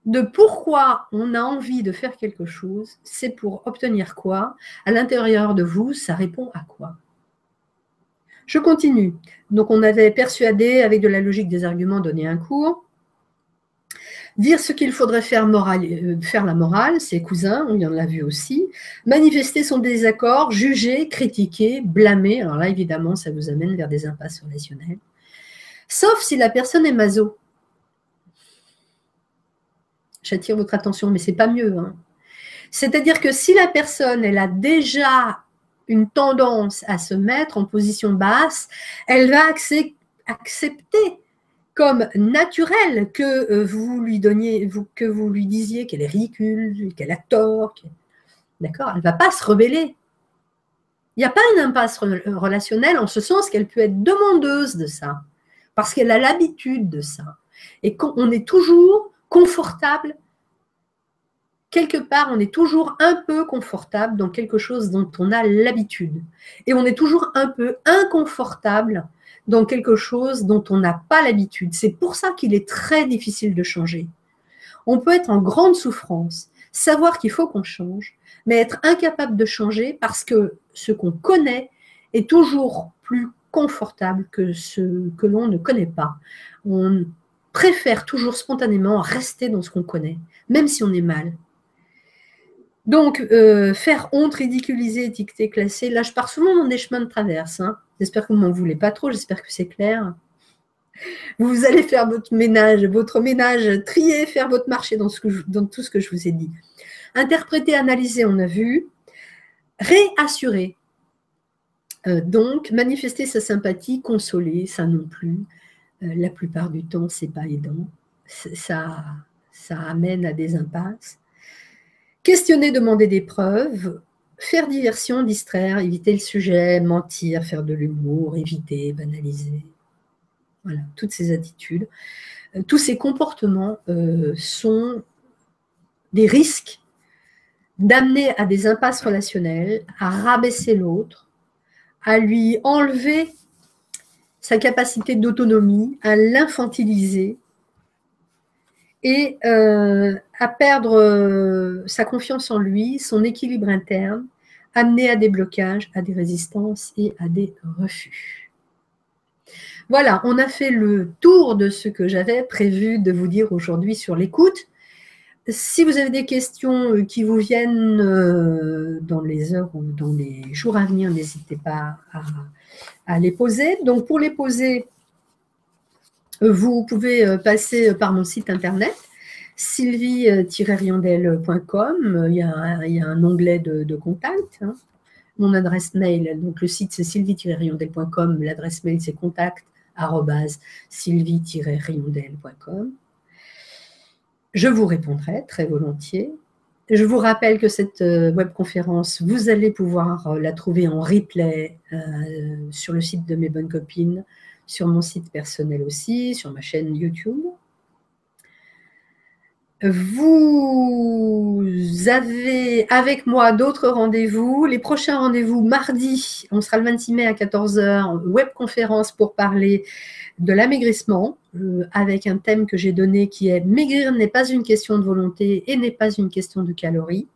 de pourquoi on a envie de faire quelque chose, c'est pour obtenir quoi? À l'intérieur de vous, ça répond à quoi? Je continue. Donc, on avait persuadé avec de la logique des arguments, donner un cours. Dire ce qu'il faudrait faire, faire la morale, ses cousins, on y en a vu aussi. Manifester son désaccord, juger, critiquer, blâmer. Alors là, évidemment, ça vous amène vers des impasses relationnelles. Sauf si la personne est maso. J'attire votre attention, mais c'est pas mieux. Hein. C'est-à-dire que si la personne, elle a déjà une tendance à se mettre en position basse, elle va accepter comme naturel que vous lui donniez, que vous lui disiez qu'elle est ridicule, qu'elle a tort. D'accord? Elle ne va pas se rebeller. Il n'y a pas une impasse relationnelle en ce sens qu'elle peut être demandeuse de ça, parce qu'elle a l'habitude de ça. Et qu'on est toujours confortable. Quelque part, on est toujours un peu confortable dans quelque chose dont on a l'habitude. Et on est toujours un peu inconfortable dans quelque chose dont on n'a pas l'habitude. C'est pour ça qu'il est très difficile de changer. On peut être en grande souffrance, savoir qu'il faut qu'on change, mais être incapable de changer parce que ce qu'on connaît est toujours plus confortable que ce que l'on ne connaît pas. On préfère toujours spontanément rester dans ce qu'on connaît, même si on est mal. Donc, faire honte, ridiculiser, étiqueter, classer, là je pars souvent dans des chemins de traverse. Hein. J'espère que vous ne m'en voulez pas trop, j'espère que c'est clair. Vous allez faire votre ménage, trier, faire votre marché dans tout ce que je vous ai dit. Interpréter, analyser, on a vu. Réassurer. Donc, manifester sa sympathie, consoler, ça non plus. La plupart du temps, ce n'est pas aidant. Ça amène à des impasses. Questionner, demander des preuves, faire diversion, distraire, éviter le sujet, mentir, faire de l'humour, éviter, banaliser. Voilà, toutes ces attitudes. Tous ces comportements sont des risques d'amener à des impasses relationnelles, à rabaisser l'autre, à lui enlever sa capacité d'autonomie, à l'infantiliser et à perdre sa confiance en lui, son équilibre interne, amener à des blocages, à des résistances et à des refus. Voilà, on a fait le tour de ce que j'avais prévu de vous dire aujourd'hui sur l'écoute. Si vous avez des questions qui vous viennent dans les heures ou dans les jours à venir, n'hésitez pas à les poser. Donc, pour les poser, vous pouvez passer par mon site internet, sylvie-riondel.com. Il y a un onglet de contact. Hein. Mon adresse mail, donc le site c'est sylvie-riondel.com, l'adresse mail c'est contact@sylvie-riondel.com. Je vous répondrai très volontiers. Je vous rappelle que cette webconférence, vous allez pouvoir la trouver en replay sur le site de Mes Bonnes Copines, sur mon site personnel aussi, sur ma chaîne YouTube. Vous avez avec moi d'autres rendez-vous. Les prochains rendez-vous, mardi, on sera le 26 mai à 14 h, webconférence pour parler de l'amaigrissement, avec un thème que j'ai donné qui est « Maigrir n'est pas une question de volonté et n'est pas une question de calories ».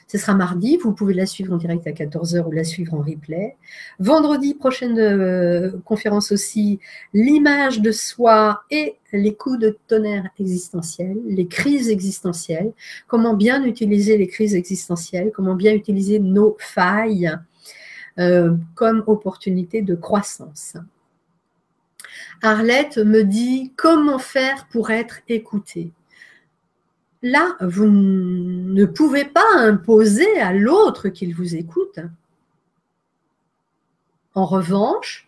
Ce sera mardi, vous pouvez la suivre en direct à 14 h ou la suivre en replay. Vendredi, prochaine conférence aussi, l'image de soi et les coups de tonnerre existentiels, les crises existentielles, comment bien utiliser les crises existentielles, comment bien utiliser nos failles comme opportunité de croissance. Arlette me dit « Comment faire pour être écoutée ?» Là, vous ne pouvez pas imposer à l'autre qu'il vous écoute. En revanche,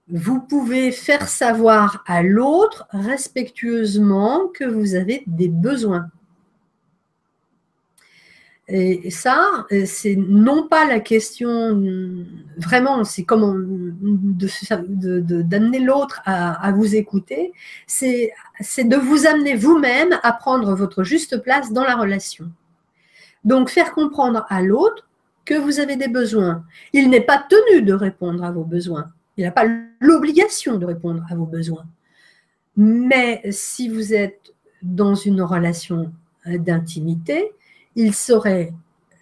vous pouvez faire savoir à l'autre respectueusement que vous avez des besoins. Et ça, c'est non pas la question, vraiment, c'est comment d'amener l'autre à vous écouter, c'est de vous amener vous-même à prendre votre juste place dans la relation. Donc, faire comprendre à l'autre que vous avez des besoins. Il n'est pas tenu de répondre à vos besoins. Il n'a pas l'obligation de répondre à vos besoins. Mais si vous êtes dans une relation d'intimité, il serait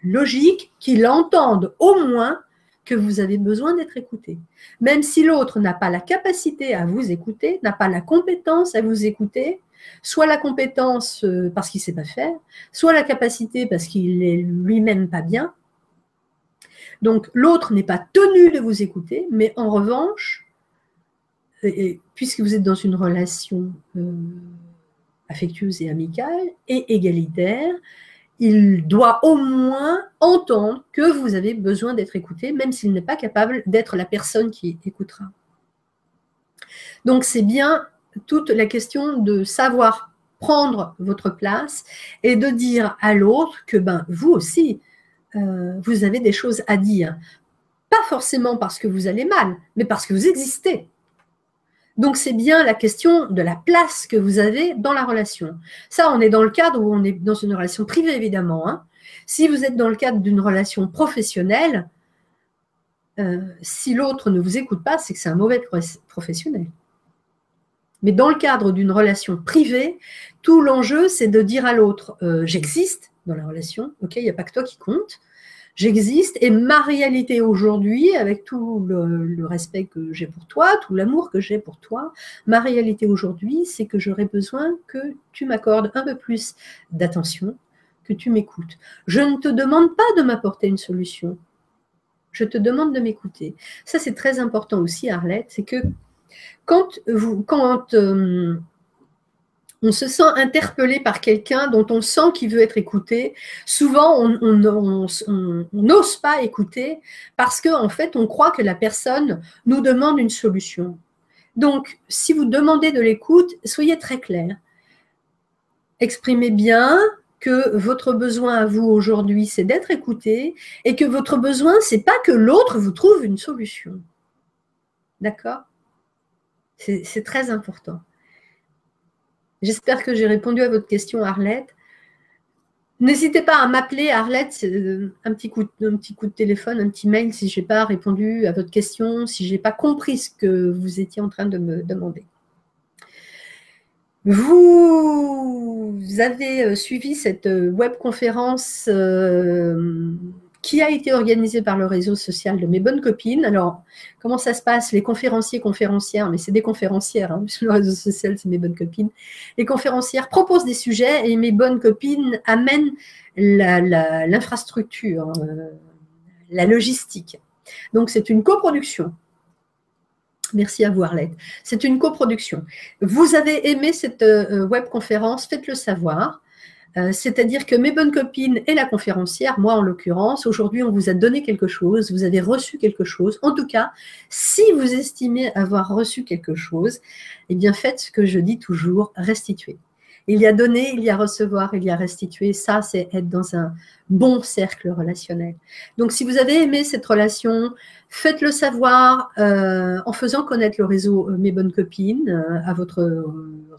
logique qu'il entende au moins que vous avez besoin d'être écouté. Même si l'autre n'a pas la capacité à vous écouter, n'a pas la compétence à vous écouter, soit la compétence parce qu'il ne sait pas faire, soit la capacité parce qu'il n'est lui-même pas bien. Donc l'autre n'est pas tenu de vous écouter, mais en revanche, puisque vous êtes dans une relation affectueuse et amicale et égalitaire, il doit au moins entendre que vous avez besoin d'être écouté, même s'il n'est pas capable d'être la personne qui écoutera. Donc c'est bien toute la question de savoir prendre votre place et de dire à l'autre que vous aussi, vous avez des choses à dire. Pas forcément parce que vous allez mal, mais parce que vous existez. Donc, c'est bien la question de la place que vous avez dans la relation. Ça, on est dans le cadre où on est dans une relation privée, évidemment. Hein. Si vous êtes dans le cadre d'une relation professionnelle, si l'autre ne vous écoute pas, c'est que c'est un mauvais professionnel. Mais dans le cadre d'une relation privée, tout l'enjeu, c'est de dire à l'autre j'existe dans la relation, ok, il n'y a pas que toi qui compte. J'existe et ma réalité aujourd'hui, avec tout le respect que j'ai pour toi, tout l'amour que j'ai pour toi, ma réalité aujourd'hui, c'est que j'aurais besoin que tu m'accordes un peu plus d'attention, que tu m'écoutes. Je ne te demande pas de m'apporter une solution, je te demande de m'écouter. Ça, c'est très important aussi, Arlette, c'est que quand on se sent interpellé par quelqu'un dont on sent qu'il veut être écouté. Souvent, on n'ose pas écouter parce qu'en fait, on croit que la personne nous demande une solution. Donc, si vous demandez de l'écoute, soyez très clair. Exprimez bien que votre besoin à vous aujourd'hui, c'est d'être écouté et que votre besoin, c'est pas que l'autre vous trouve une solution. D'accord ? C'est très important. J'espère que j'ai répondu à votre question, Arlette. N'hésitez pas à m'appeler, Arlette, un petit coup de téléphone, un petit mail si je n'ai pas répondu à votre question, si je n'ai pas compris ce que vous étiez en train de me demander. Vous avez suivi cette webconférence qui a été organisée par le réseau social de mes bonnes copines. Alors, comment ça se passe? Les conférenciers, conférencières, mais c'est des conférencières, hein, puisque le réseau social, c'est mes bonnes copines. Les conférencières proposent des sujets et mes bonnes copines amènent l'infrastructure, la logistique. Donc, c'est une coproduction. Merci à vous, Arlette. C'est une coproduction. Vous avez aimé cette webconférence, faites-le savoir. C'est-à-dire que mes bonnes copines et la conférencière, moi en l'occurrence, aujourd'hui on vous a donné quelque chose, vous avez reçu quelque chose. En tout cas, si vous estimez avoir reçu quelque chose, eh bien faites ce que je dis toujours, restituez. Il y a donner, il y a recevoir, il y a restituer. Ça, c'est être dans un bon cercle relationnel. Donc, si vous avez aimé cette relation, faites-le savoir en faisant connaître le réseau Mes Bonnes Copines à votre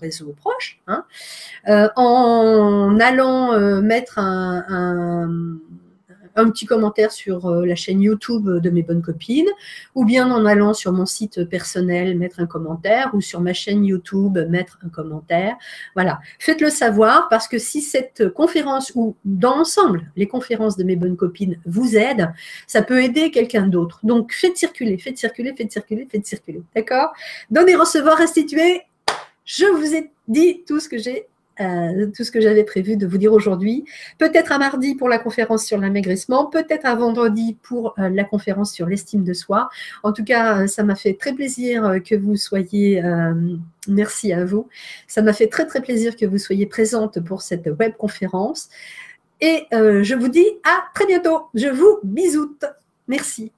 réseau proche, hein, en allant mettre un petit commentaire sur la chaîne YouTube de Mes Bonnes Copines, ou bien en allant sur mon site personnel mettre un commentaire, ou sur ma chaîne YouTube mettre un commentaire. Voilà, faites-le savoir, parce que si cette conférence, ou dans l'ensemble, les conférences de Mes Bonnes Copines vous aident, ça peut aider quelqu'un d'autre. Donc faites circuler, faites circuler, faites circuler, faites circuler. D'accord? Donner, recevoir, restituer. Je vous ai dit tout ce que j'avais prévu de vous dire aujourd'hui. Peut-être à mardi pour la conférence sur l'amaigrissement, peut-être à vendredi pour la conférence sur l'estime de soi. En tout cas, ça m'a fait très plaisir que vous soyez, merci à vous, ça m'a fait très très plaisir que vous soyez présente pour cette web conférence. Et je vous dis à très bientôt. Je vous bisoute. Merci.